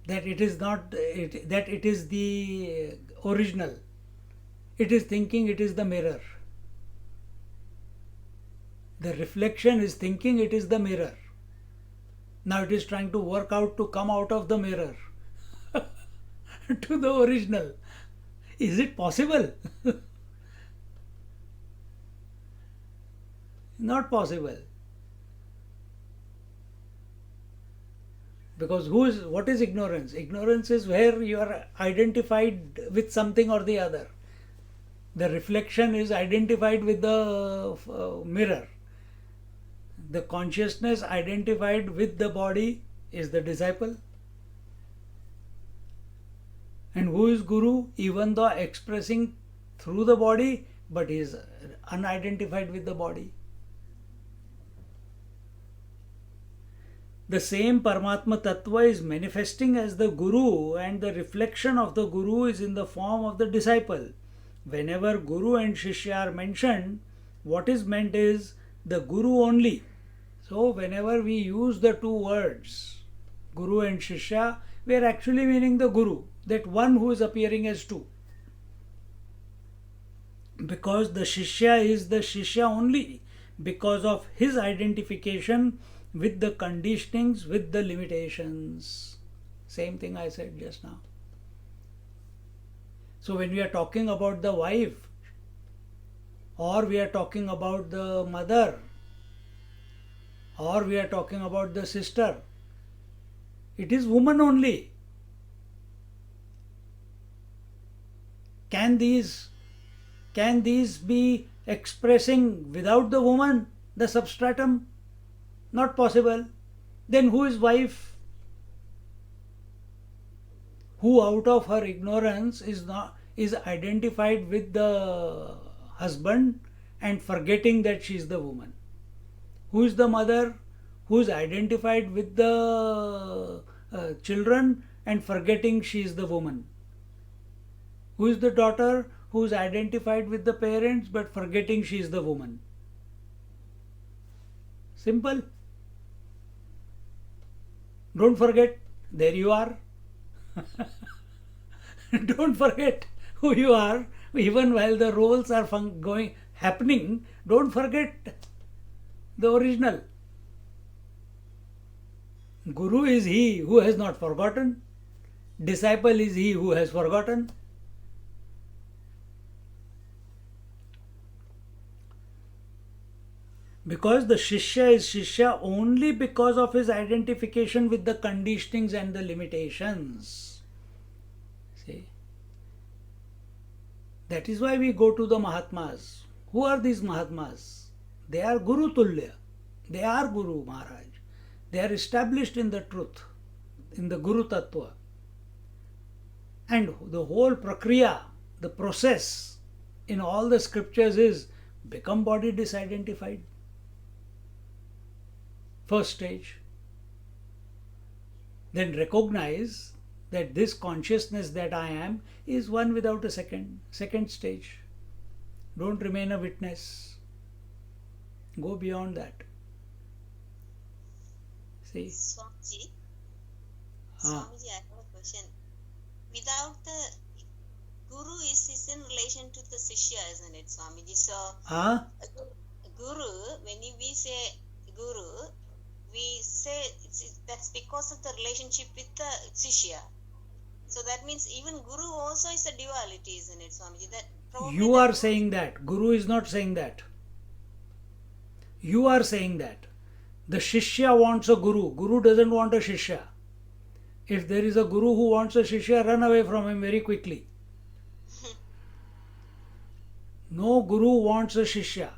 it is the original. It is thinking it is the mirror. The reflection is thinking it is the mirror. Now it is trying to work out to come out of the mirror to the original. Is it possible? Not possible. Because what is ignorance? Ignorance is where you are identified with something or the other. The reflection is identified with the mirror. The consciousness identified with the body is the disciple. And who is Guru? Even though expressing through the body, but is unidentified with the body. The same Paramatma Tattva is manifesting as the Guru, and the reflection of the Guru is in the form of the disciple. Whenever Guru and Shishya are mentioned, what is meant is the Guru only. So whenever we use the two words, Guru and Shishya, we are actually meaning the Guru, that one who is appearing as two. Because the Shishya is the Shishya only because of his identification with the conditionings, with the limitations. Same thing I said just now. So when we are talking about the wife, or we are talking about the mother, or we are talking about the sister. It is woman only. Can these be expressing without the woman, the substratum? Not possible. Then who is wife? Who out of her ignorance is identified with the husband and forgetting that she is the woman? Who is the mother? Who is identified with the children and forgetting she is the woman? Who is the daughter who is identified with the parents but forgetting she is the woman? Simple. Don't forget, there you are. Don't forget who you are, even while the roles are happening. Don't forget the original. Guru is he who has not forgotten. Disciple is he who has forgotten. Because the Shishya is Shishya only because of his identification with the conditionings and the limitations. See? That is why we go to the Mahatmas. Who are these Mahatmas? They are Guru Tulya. They are Guru Maharaj. They are established in the truth, in the Guru Tattva. And the whole prakriya, the process in all the scriptures is become body disidentified. First stage. Then recognize that this consciousness that I am is one without a second. Second stage. Don't remain a witness. Go beyond that. See? Swamiji, Swamiji, I have a question. Without the Guru is in relation to the Sishya, isn't it, Swamiji? So, Guru, when we say Guru, we say that's because of the relationship with the Sishya. So that means even Guru also is a duality, isn't it, Swamiji? You are saying that. Guru is not saying that. You are saying that. The Shishya wants a Guru. Guru doesn't want a Shishya. If there is a Guru who wants a Shishya, run away from him very quickly. No Guru wants a Shishya.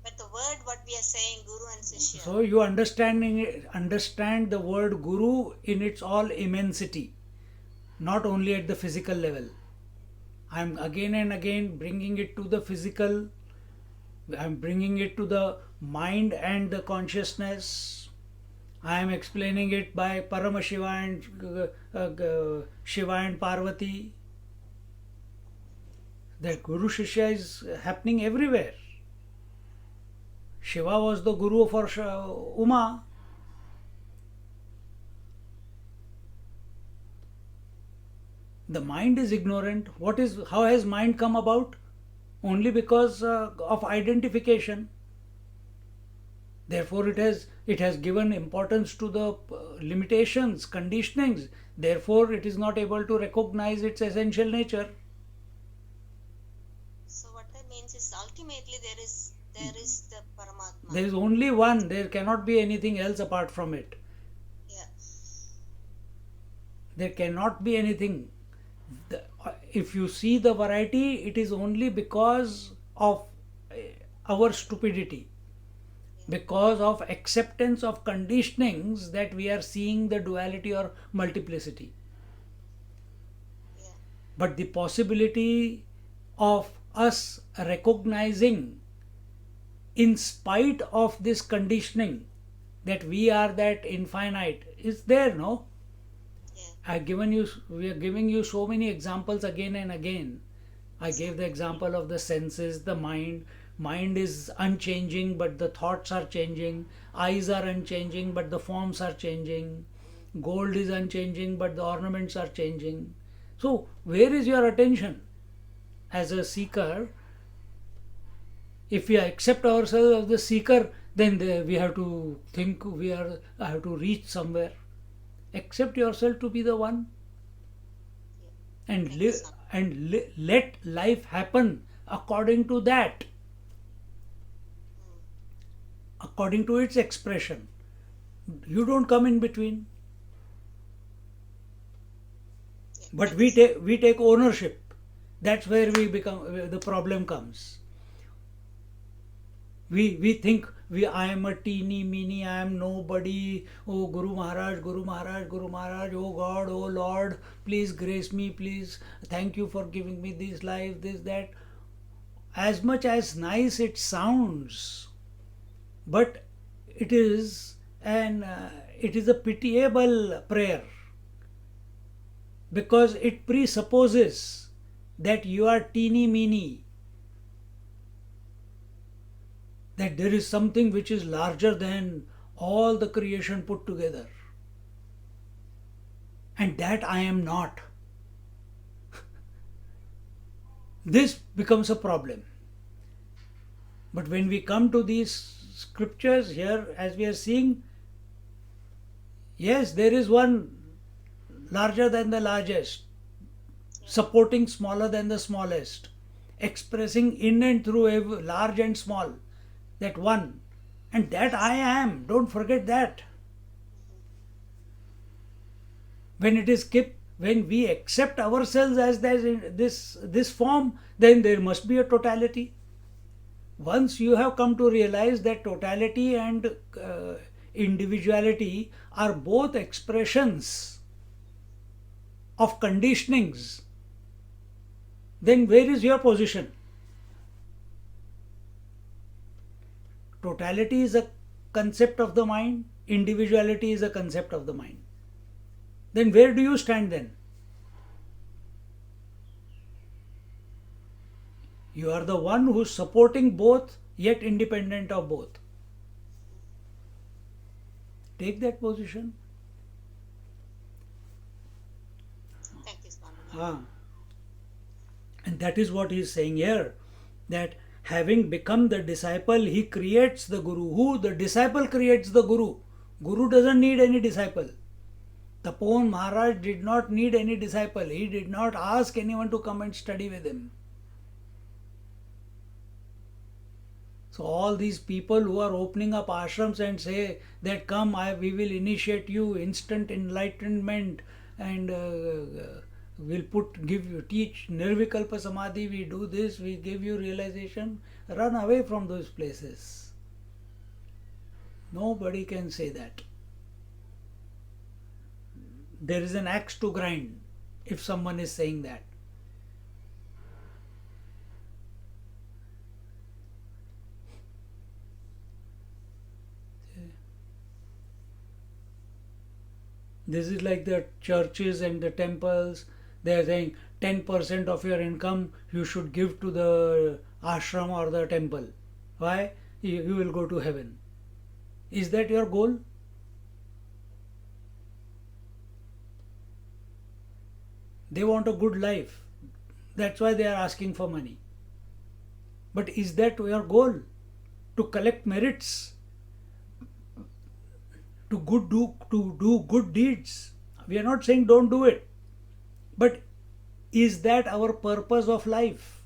But the word what we are saying, Guru and Shishya. So you understand the word Guru in its all immensity, not only at the physical level. I am again and again bringing it to the physical. I am bringing it to the mind and the consciousness. I am explaining it by Paramashiva and Shiva and Parvati. That Guru Shishya is happening everywhere. Shiva was the Guru for Uma. The mind is ignorant. How has mind come about? Only because of identification. Therefore, it has given importance to the limitations, conditionings. Therefore, it is not able to recognize its essential nature. So, what that means is ultimately there is the Paramatma. There is only one. There cannot be anything else apart from it. Yeah. There cannot be anything. If you see the variety, it is only because of our stupidity. Because of acceptance of conditionings that we are seeing the duality or multiplicity. Yeah. But the possibility of us recognizing, in spite of this conditioning, that we are that infinite is there, no? Yeah. We are giving you so many examples again and again. I gave the example of the senses, the mind. Mind is unchanging, but the thoughts are changing. Eyes are unchanging, but the forms are changing. Gold is unchanging, but the ornaments are changing. So, where is your attention? As a seeker, if we accept ourselves as the seeker, then we have to think I have to reach somewhere. Accept yourself to be the one, and let life happen according to that. according to its expression. You don't come in between. But we take ownership. That's where the problem comes. We think I am a teeny meeny, I am nobody. Oh Guru Maharaj, Guru Maharaj, Guru Maharaj, oh God, oh Lord, please grace me, please. Thank you for giving me this life, this, that. As much as nice it sounds, but it is a pitiable prayer, because it presupposes that you are teeny meeny, that there is something which is larger than all the creation put together, and that I am not. This becomes a problem. But when we come to these scriptures here, as we are seeing, yes, there is one larger than the largest, supporting smaller than the smallest, expressing in and through large and small, that one, and that I am. Don't forget that. When it is kept, when we accept ourselves as this form, then there must be a totality. Once you have come to realize that totality and individuality are both expressions of conditionings, then where is your position? Totality is a concept of the mind, individuality is a concept of the mind. Then where do you stand then? You are the one who is supporting both, yet independent of both. Take that position. Thank you, Swami. And that is what he is saying here, that having become the disciple, he creates the Guru. Who? The disciple creates the Guru. Guru doesn't need any disciple. Tapovan Maharaj did not need any disciple. He did not ask anyone to come and study with him. So all these people who are opening up ashrams and say that come, we will initiate you, instant enlightenment, and we'll teach Nirvikalpa Samadhi, we do this, we give you realization. Run away from those places. Nobody can say that. There is an axe to grind if someone is saying that. This is like the churches and the temples. They are saying 10% of your income you should give to the ashram or the temple. Why? You will go to heaven. Is that your goal? They want a good life. That's why they are asking for money. But is that your goal? To collect merits? To do good deeds? We are not saying don't do it. But is that our purpose of life?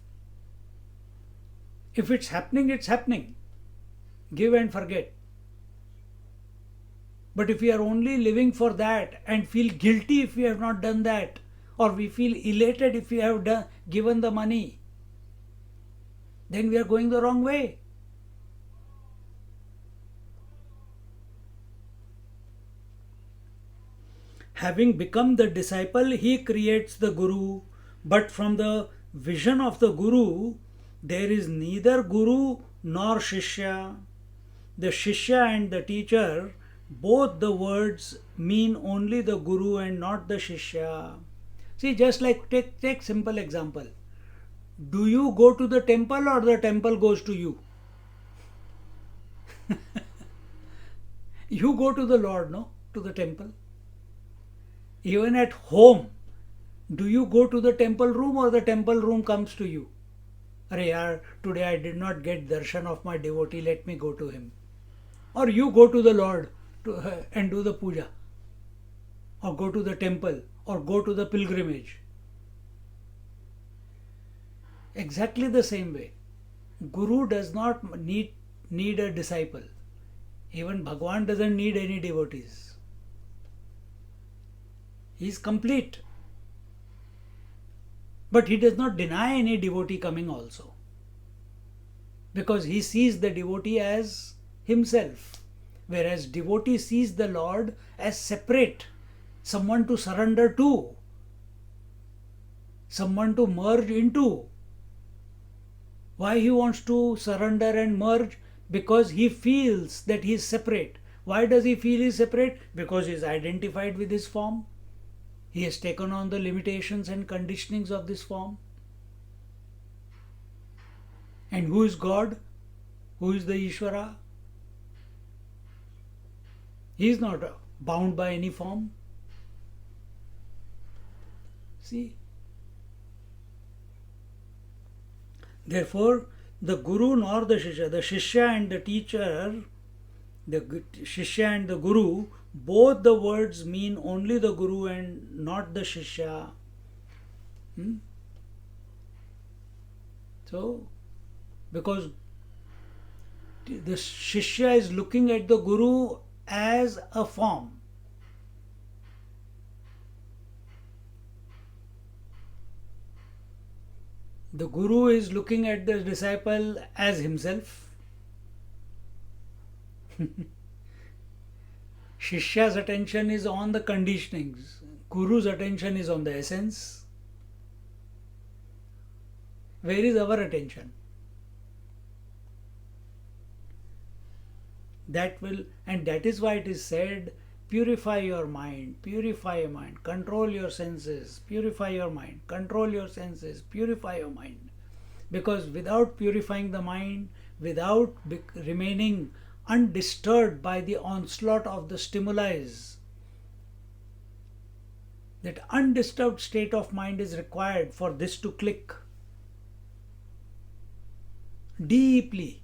If it's happening, it's happening. Give and forget. But if we are only living for that and feel guilty if we have not done that, or we feel elated if we have given the money, then we are going the wrong way. Having become the disciple, he creates the Guru, but from the vision of the Guru, there is neither Guru nor Shishya. The Shishya and the teacher, both the words mean only the Guru and not the Shishya. See, just like take simple example. Do you go to the temple or the temple goes to you? You go to the Lord, no? To the temple. Even at home, do you go to the temple room or the temple room comes to you? Arey yaar, today I did not get darshan of my devotee, let me go to him. Or you go to the Lord and do the puja, or go to the temple, or go to the pilgrimage. Exactly the same way. Guru does not need a disciple. Even Bhagwan doesn't need any devotees. He is complete. But he does not deny any devotee coming also. Because he sees the devotee as himself. Whereas devotee sees the Lord as separate, someone to surrender to, someone to merge into. Why he wants to surrender and merge? Because he feels that he is separate. Why does he feel he is separate? Because he is identified with his form. He has taken on the limitations and conditionings of this form. And who is God? Who is the Ishvara? He is not bound by any form. See? Therefore, the Guru nor the Shishya and the teacher, the Shishya and the Guru, both the words mean only the Guru and not the Shishya. So, because the Shishya is looking at the Guru as a form. The Guru is looking at the disciple as himself. Shishya's attention is on the conditionings. Guru's attention is on the essence. Where is our attention? That is why it is said, purify your mind, control your senses, purify your mind, control your senses, purify your mind. Because without purifying the mind, without remaining undisturbed by the onslaught of the stimuli, that undisturbed state of mind is required for this to click deeply.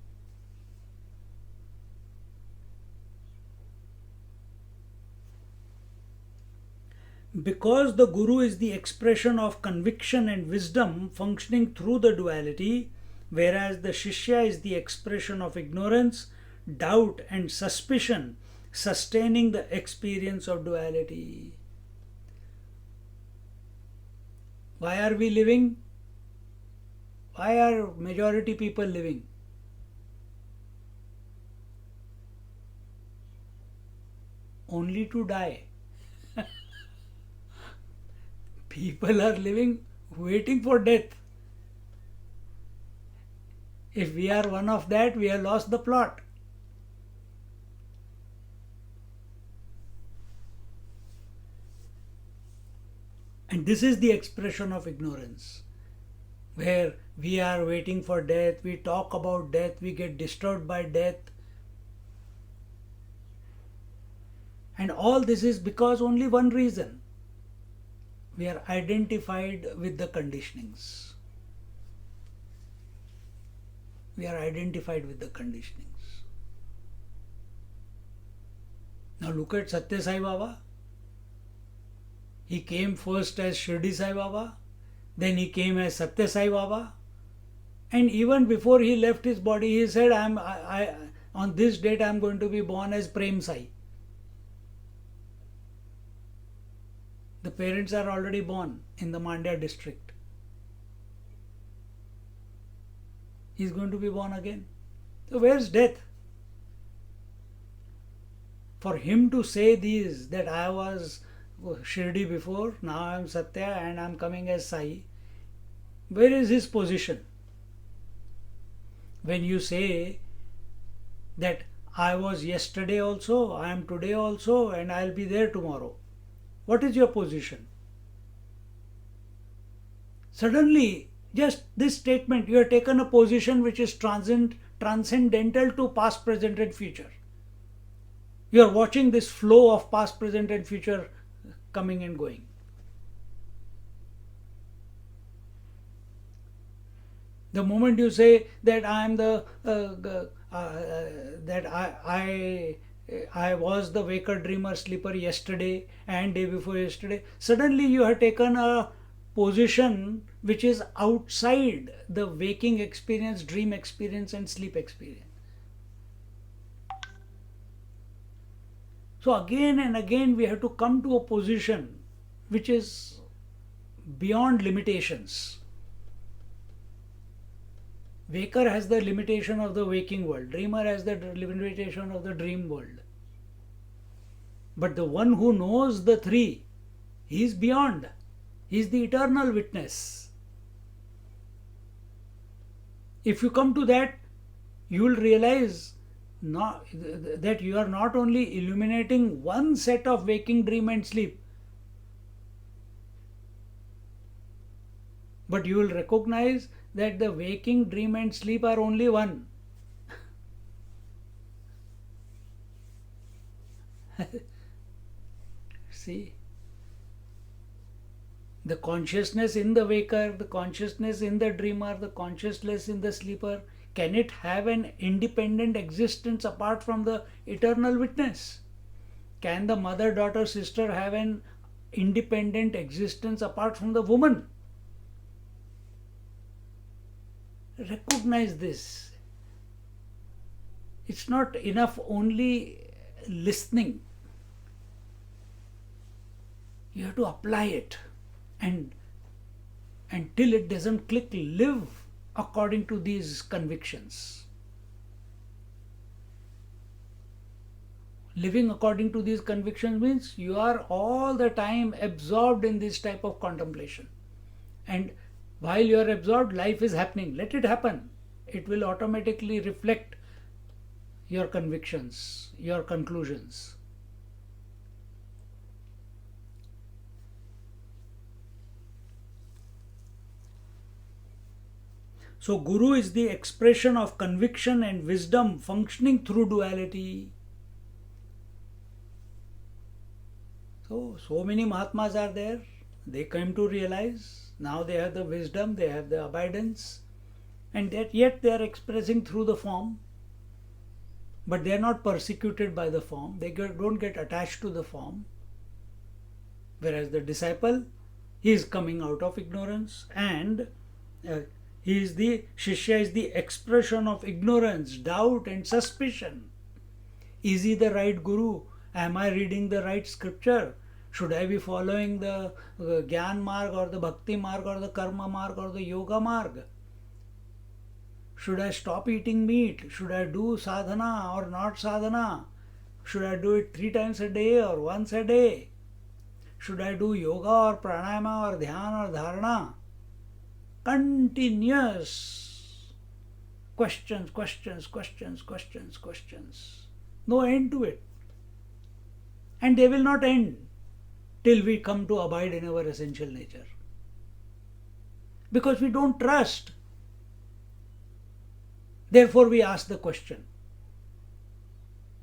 Because the Guru is the expression of conviction and wisdom functioning through the duality, whereas the Shishya is the expression of ignorance, doubt and suspicion sustaining the experience of duality. Why are we living? Why are majority people living? Only to die. People are living waiting for death. If we are one of that, we have lost the plot. And this is the expression of ignorance, where we are waiting for death, we talk about death, we get disturbed by death. And all this is because only one reason. We are identified with the conditionings. We are identified with the conditionings. Now look at Satya Sai Baba. He came first as Shirdi Sai Baba, then he came as Satya Sai Baba, and even before he left his body, he said, on this date I am going to be born as Prem Sai. The parents are already born in the Mandya district. He is going to be born again. So where's death? For him to say these, that I was Shirdi before, now I am Satya and I am coming as Sai, where is his position? When you say that I was yesterday also, I am today also, and I will be there tomorrow, what is your position? Suddenly, just this statement, you have taken a position which is transcendental to past, present and future. You are watching this flow of past, present and future coming and going. The moment you say that I am I was the waker, dreamer, sleeper yesterday and day before yesterday, suddenly you have taken a position which is outside the waking experience, dream experience and sleep experience. So again and again we have to come to a position which is beyond limitations. Waker has the limitation of the waking world. Dreamer has the limitation of the dream world. But the one who knows the three, he is beyond. He is the eternal witness. If you come to that, you will realize that you are not only illuminating one set of waking, dream and sleep, but you will recognize that the waking, dream and sleep are only one. See, the consciousness in the waker, the consciousness in the dreamer, the consciousness in the sleeper, can it have an independent existence apart from the eternal witness? Can the mother, daughter, sister have an independent existence apart from the woman? Recognize this. It's not enough only listening. You have to apply it, and until it doesn't click, live according to these convictions. Living according to these convictions means you are all the time absorbed in this type of contemplation, and while you are absorbed, life is happening. Let it happen. It will automatically reflect your convictions, your conclusions. So Guru is the expression of conviction and wisdom functioning through duality. So many Mahatmas are there. They came to realize. Now they have the wisdom, they have the abidance, and that yet they are expressing through the form. But they are not persecuted by the form. They don't get attached to the form. Whereas the disciple, he is coming out of ignorance, and Shishya is the expression of ignorance, doubt and suspicion. Is he the right Guru? Am I reading the right scripture? Should I be following the Gyan Marg or the Bhakti Marg or the Karma Marg or the Yoga Marg? Should I stop eating meat? Should I do sadhana or not sadhana? Should I do it 3 times a day or once a day? Should I do yoga or pranayama or dhyana or dharana? Continuous questions. No end to it. And they will not end till we come to abide in our essential nature. Because we don't trust. Therefore we ask the question.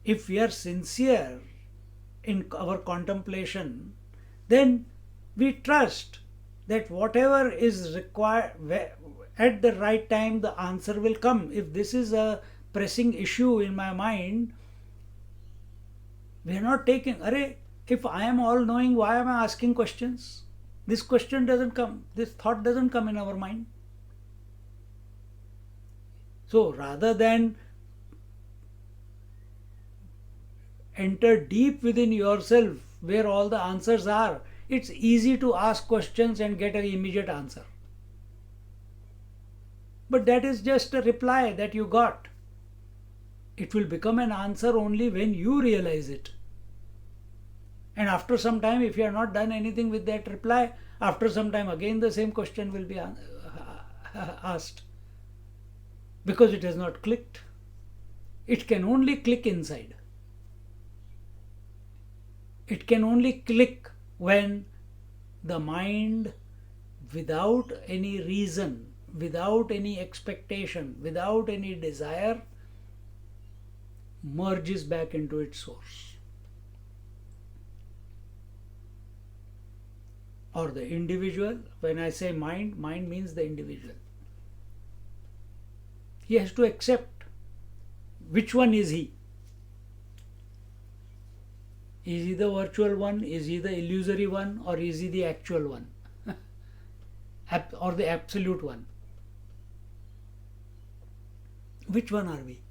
If we are sincere in our contemplation, then we trust that whatever is required at the right time, the answer will come. If this is a pressing issue in my mind, we are not taking, if I am all knowing, why am I asking questions? This question doesn't come, this thought doesn't come in our mind. So rather than enter deep within yourself where all the answers are, it's easy to ask questions and get an immediate answer. But that is just a reply that you got. It will become an answer only when you realize it. And after some time, if you have not done anything with that reply, after some time again the same question will be asked. Because it has not clicked. It can only click inside. It can only click when the mind, without any reason, without any expectation, without any desire, merges back into its source. Or the individual, when I say mind, mind means the individual. He has to accept which one is he. Is he the virtual one? Is he the illusory one? Or is he the actual one? Or the absolute one? Which one are we?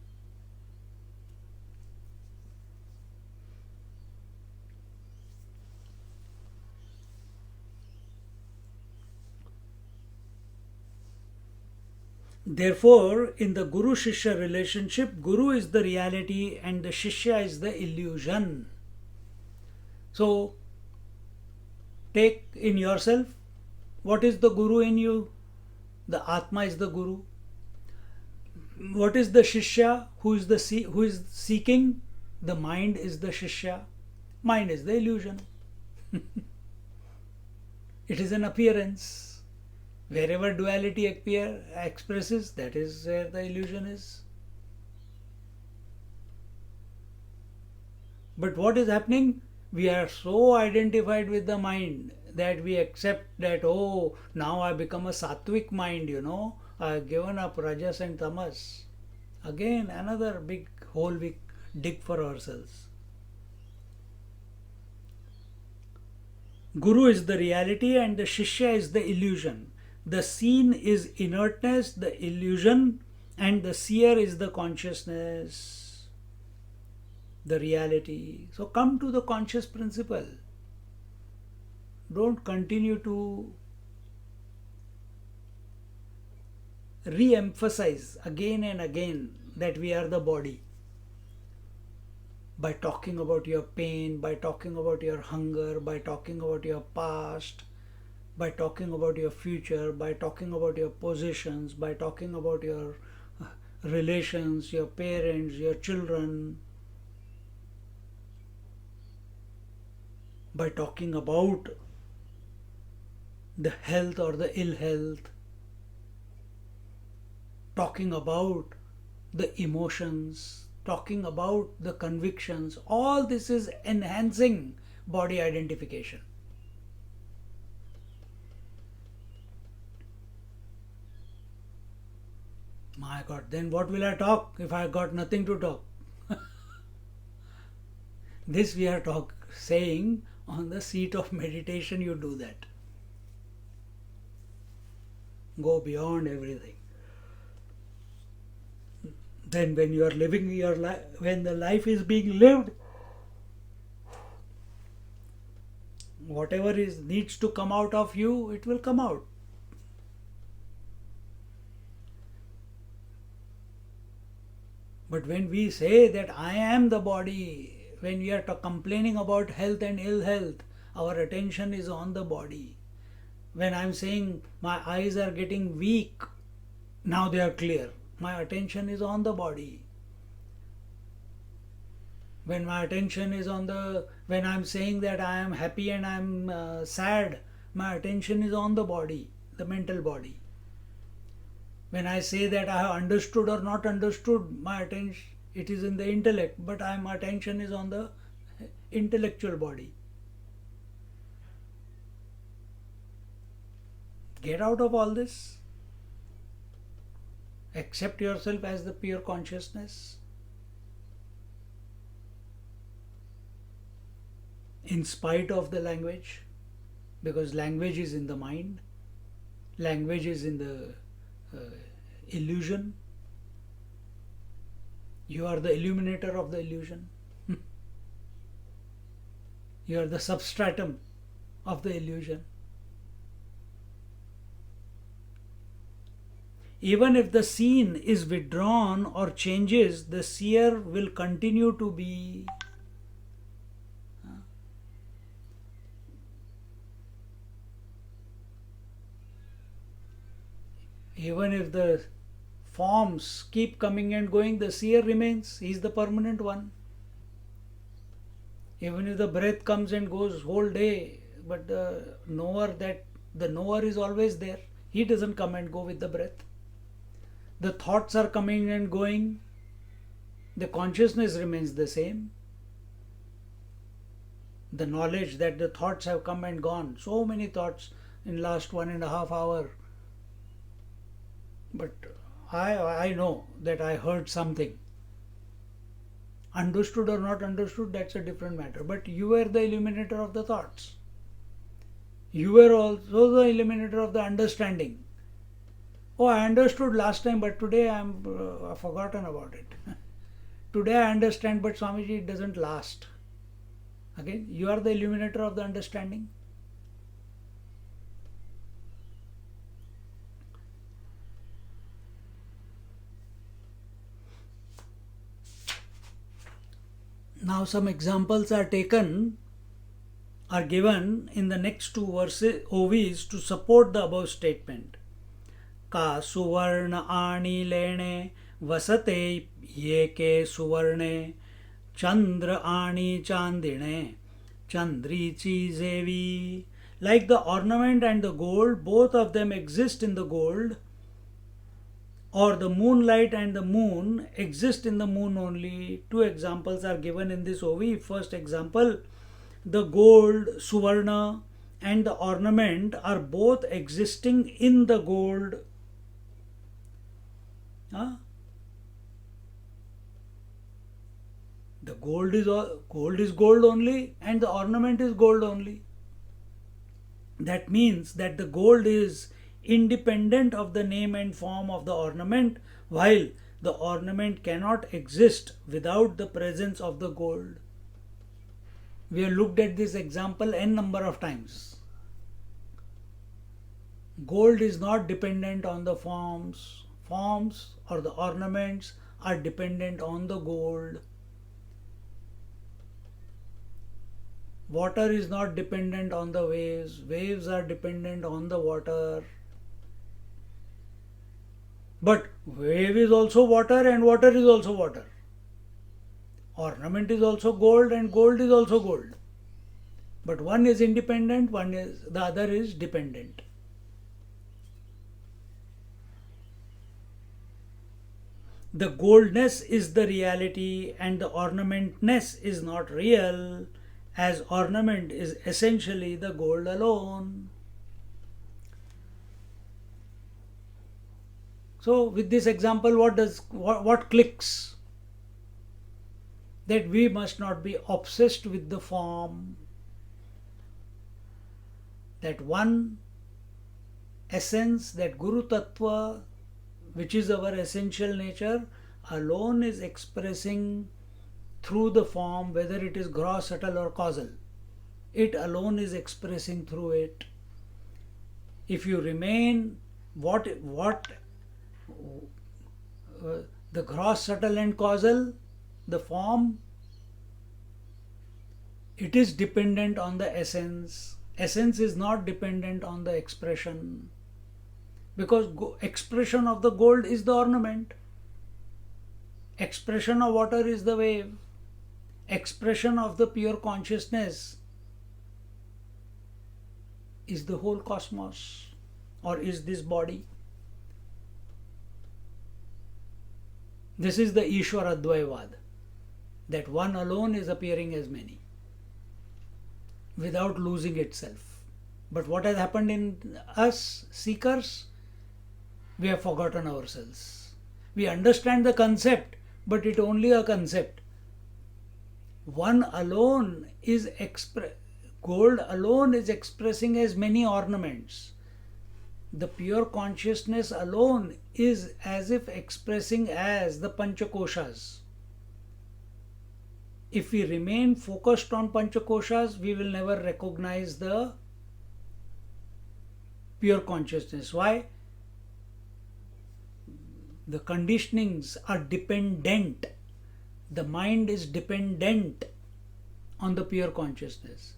Therefore, in the Guru Shishya relationship, Guru is the reality and the Shishya is the illusion. So, take in yourself, what is the Guru in you? The Atma is the Guru. What is the Shishya? Who is seeking? The mind is the Shishya. Mind is the illusion. It is an appearance. Wherever duality expresses, that is where the illusion is. But what is happening? We are so identified with the mind that we accept that, oh, now I become a sattvic mind, I have given up rajas and tamas. Again, another big hole we dig for ourselves. Guru is the reality and the Shishya is the illusion. The seen is inertness, the illusion, and the seer is the consciousness, the reality. So come to the conscious principle. Don't continue to re-emphasize again and again that we are the body. By talking about your pain, by talking about your hunger, by talking about your past, by talking about your future, by talking about your positions, by talking about your relations, your parents, your children, by talking about the health or the ill health, talking about the emotions, talking about the convictions, all this is enhancing body identification. My God, then what will I talk if I got nothing to talk? This we are saying on the seat of meditation, you do that. Go beyond everything. Then when you are living your life, when the life is being lived, whatever needs to come out of you, it will come out. But when we say that I am the body, when we are complaining about health and ill health, our attention is on the body. When I am saying my eyes are getting weak, now they are clear. My attention is on the body. When my attention is when I am saying that I am happy and I am sad, my attention is on the body, the mental body. When I say that I have understood or not understood, my attention, it is in the intellect, but my attention is on the intellectual body. Get out of all this. Accept yourself as the pure consciousness. In spite of the language, because language is in the mind, language is in the illusion. You are the illuminator of the illusion. You are the substratum of the illusion. Even if the scene is withdrawn or changes, the seer will continue to be. Even if the forms keep coming and going, the seer remains. He is the permanent one. Even if the breath comes and goes whole day, but the knower is always there. He doesn't come and go with the breath. The thoughts are coming and going. The consciousness remains the same. The knowledge that the thoughts have come and gone. So many thoughts in last 1.5 hours. But I know that I heard something. Understood or not understood, that's a different matter. But you were the illuminator of the thoughts. You were also the illuminator of the understanding. Oh, I understood last time, but today I've forgotten about it. Today I understand, but Swamiji, it doesn't last. Again, you are the illuminator of the understanding. Now some examples are given in the next two verses OVs to support the above statement. का सुवर्ण आणी लेणे वसते ये के सुवर्णे चंद्र आणी चांदिणे चंद्रीची जेवी. Like the ornament and the gold, both of them exist in the gold, or the moonlight and the moon exist in the moon only. Two examples are given in this OV. First example, the gold, suvarna, and the ornament are both existing in the gold. The gold is gold only, and the ornament is gold only. That means that the gold is independent of the name and form of the ornament, while the ornament cannot exist without the presence of the gold. We have looked at this example n number of times. Gold is not dependent on the forms. Forms or the ornaments are dependent on the gold. Water is not dependent on the waves. Waves are dependent on the water. But wave is also water and water is also water. Ornament is also gold and gold is also gold. But one is independent, the other is dependent. The goldness is the reality and the ornamentness is not real, as ornament is essentially the gold alone. So with this example, what clicks? That we must not be obsessed with the form. That one essence, that Guru Tattva, which is our essential nature, alone is expressing through the form, whether it is gross, subtle or causal. It alone is expressing through it. If you remain the gross, subtle and causal, the form, it is dependent on the essence. Essence is not dependent on the expression, because expression of the gold is the ornament, expression of water is the wave, expression of the pure consciousness is the whole cosmos, or is this body. This is the Ishvara Advaivad, that one alone is appearing as many without losing itself. But what has happened in us seekers? We have forgotten ourselves. We understand the concept, but it's only a concept. One alone is gold alone is expressing as many ornaments. The pure consciousness alone is as if expressing as the Panchakoshas. If we remain focused on Panchakoshas, we will never recognize the pure consciousness. Why? The conditionings are dependent. The mind is dependent on the pure consciousness.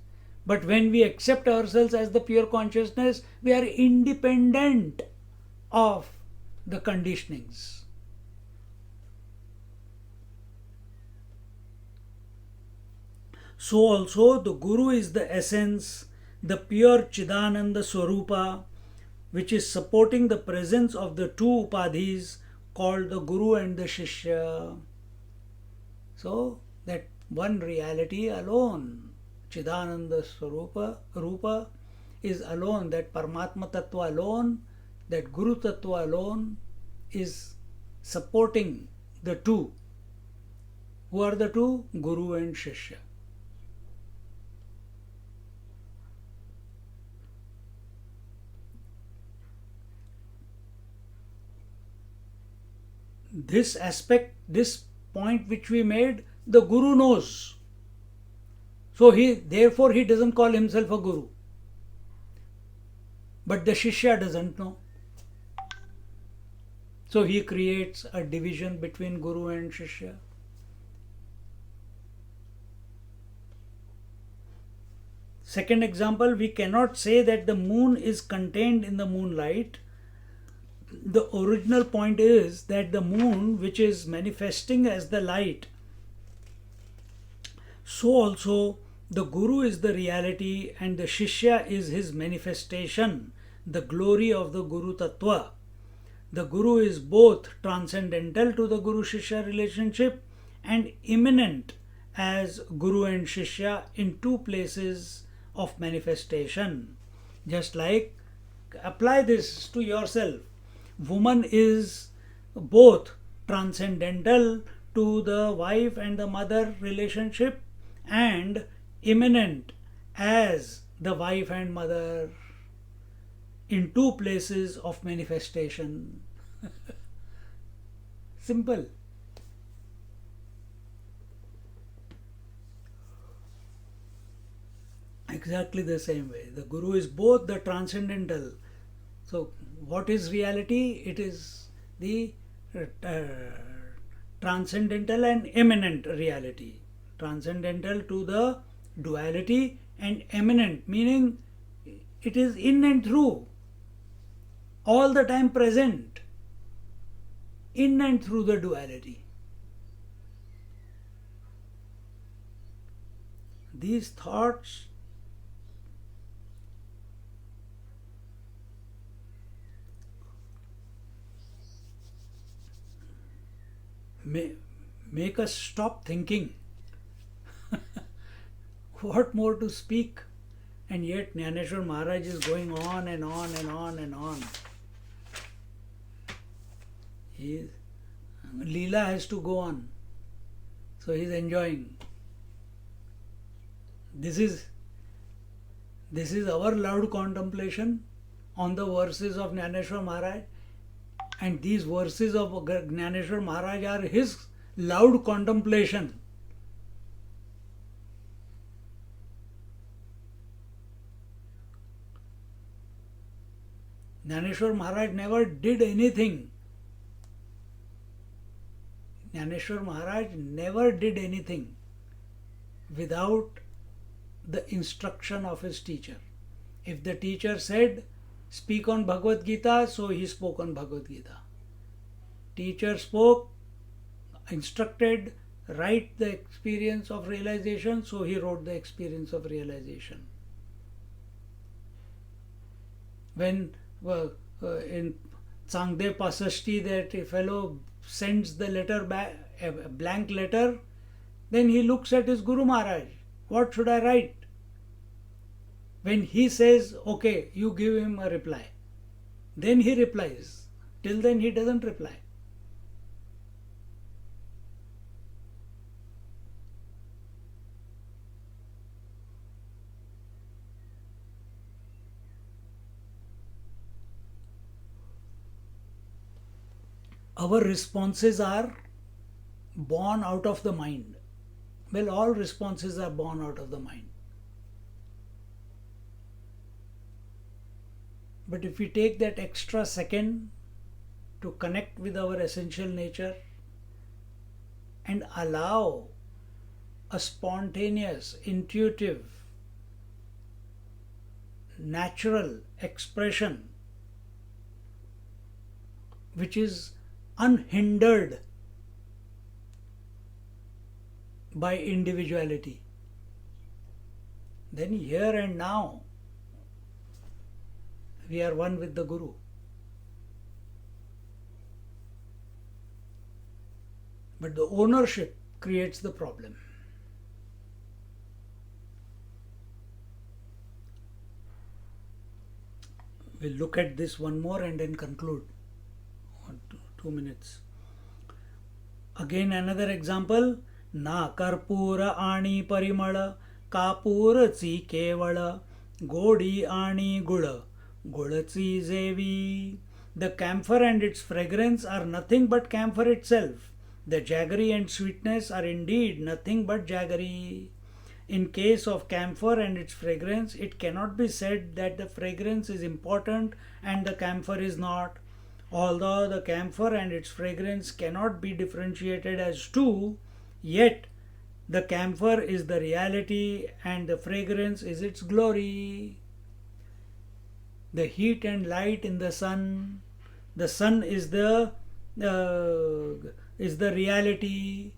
But when we accept ourselves as the pure consciousness, we are independent of the conditionings. So also the Guru is the essence, the pure Chidananda Swarupa, which is supporting the presence of the two upadhis called the Guru and the Shishya. So that one reality alone, Chidananda Swarupa, Rupa, is alone, that Paramatma Tattva alone, that Guru Tattva alone is supporting the two. Who are the two? Guru and Shishya. This aspect, this point which we made, the Guru knows. So therefore he doesn't call himself a Guru. But the Shishya doesn't know. So he creates a division between Guru and Shishya. Second example, we cannot say that the moon is contained in the moonlight. The original point is that the moon, which is manifesting as the light, so also the Guru is the reality and the Shishya is his manifestation, the glory of the Guru Tattva. The Guru is both transcendental to the Guru Shishya relationship and immanent as Guru and Shishya in two places of manifestation. Just like, apply this to yourself. Woman is both transcendental to the wife and the mother relationship and immanent as the wife and mother in two places of manifestation. Simple. Exactly the same way. The Guru is both the transcendental. So, what is reality? It is the transcendental and immanent reality. Transcendental to the duality and immanent, meaning it is in and through, all the time present, in and through the duality. These thoughts make us stop thinking. What more to speak? And yet Jnaneshwar Maharaj is going on and on and on and on. Leela has to go on. So he is enjoying. This is our loud contemplation on the verses of Jnaneshwar Maharaj. And these verses of Jnaneshwar Maharaj are his loud contemplation. Jnaneshwar Maharaj never did anything. Jnaneshwar Maharaj never did anything without the instruction of his teacher. If the teacher said, speak on Bhagavad Gita, so he spoke on Bhagavad Gita. Teacher spoke, instructed, write the experience of realization, so he wrote the experience of realization. When in Tsangde Pasashti that a fellow sends the letter back, a blank letter, then he looks at his Guru Maharaj. What should I write? When he says, okay, you give him a reply. Then he replies. Till then he doesn't reply. Our responses are born out of the mind. Well, all responses are born out of the mind. But if we take that extra second to connect with our essential nature and allow a spontaneous, intuitive, natural expression which is unhindered by individuality, then here and now we are one with the Guru. But the ownership creates the problem. We'll look at this one more and then conclude. 2 minutes. Again another example. Na karpura ani parimala kapurachi kevala godi ani gula gulachi zevi. The camphor and its fragrance are nothing but camphor itself. The jaggery and sweetness are indeed nothing but jaggery. In case of camphor and its fragrance, it cannot be said that the fragrance is important and the camphor is not. Although the camphor and its fragrance cannot be differentiated as two, yet The camphor is the reality and the fragrance is its glory. The heat and light in the sun. The sun is the reality.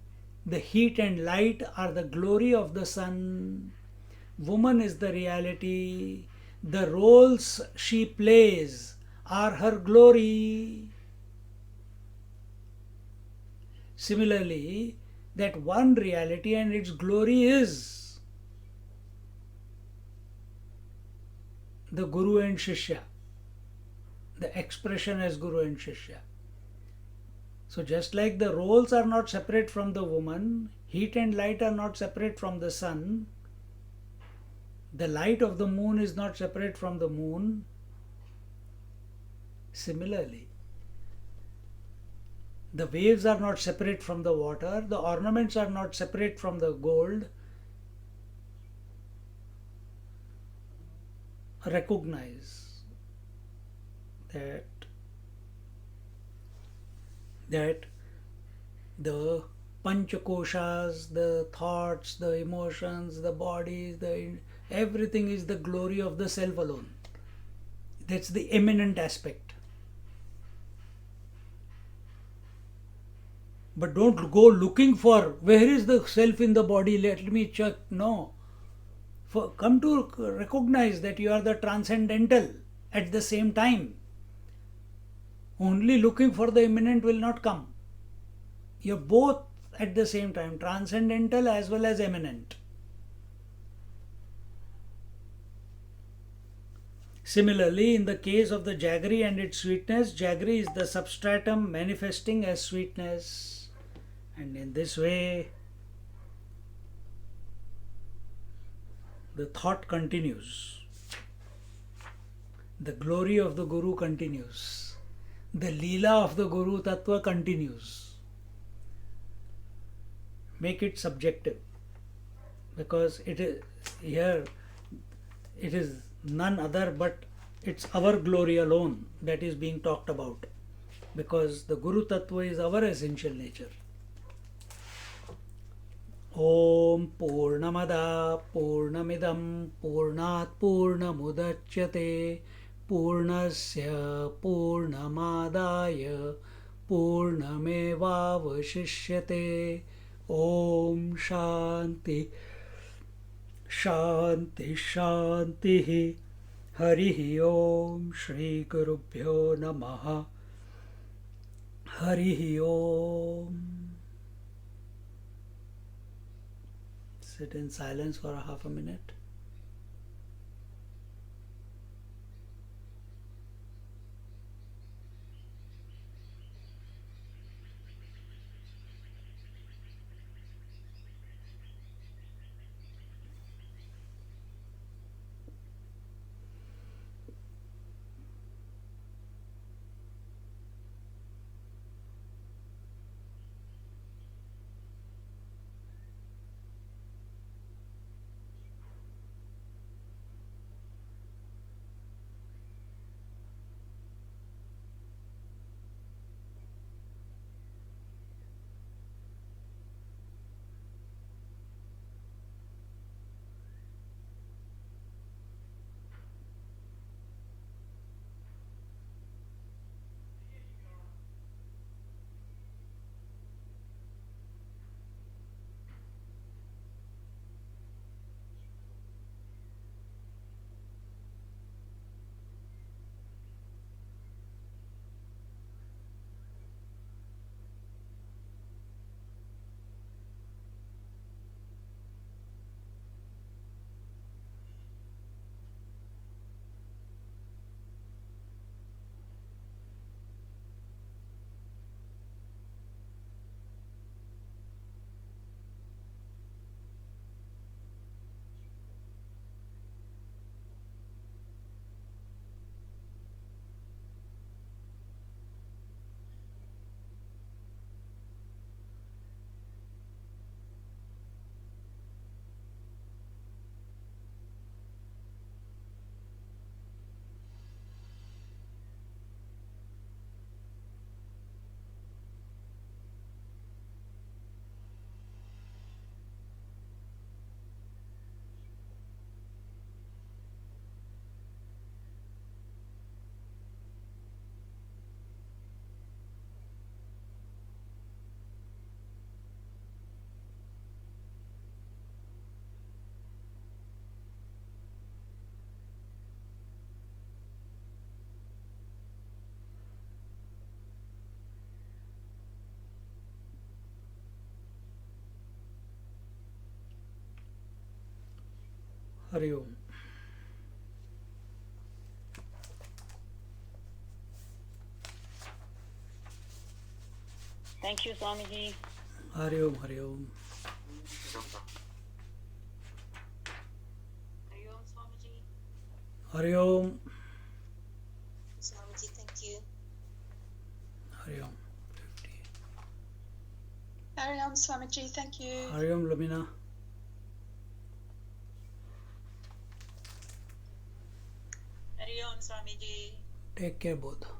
The heat and light are the glory of the sun. Woman is the reality. The roles she plays are her glory. Similarly, that one reality and its glory is the Guru and Shishya, the expression as Guru and Shishya. So, just like the roles are not separate from the woman, heat and light are not separate from the sun, the light of the moon is not separate from the moon. Similarly, the waves are not separate from the water, the ornaments are not separate from the gold. Recognize that the panchakoshas, the thoughts, the emotions, the bodies, everything is the glory of the self alone. That's the immanent aspect. But don't go looking for where is the self in the body, let me check. No. Come to recognize that you are the transcendental at the same time. Only looking for the immanent will not come. You're both at the same time, transcendental as well as immanent. Similarly, in the case of the jaggery and its sweetness, jaggery is the substratum manifesting as sweetness. And in this way, the thought continues. The glory of the Guru continues. The Leela of the Guru Tattva continues. Make it subjective, because it is none other but it's our glory alone that is being talked about, because the Guru Tattva is our essential nature. Om Purnamada Purnamidam Purnat Purnamudachyate Purnasya Purnamadaya Purnamevavashishyate. Om Shanti Shanti Shanti. Harihi Om. Shri Gurubhyo Namaha. Harihi Om. Sit in silence for a half a minute. Hari Om. Thank you, Swamiji. Hari Om, Hari Om. Hari Om, Swamiji. Hari Om. Swamiji, thank you. Hari Om. 50. Hari Om, Swamiji, thank you. Hari Om, Lamina. Hari Om, Swamiji. Take care both.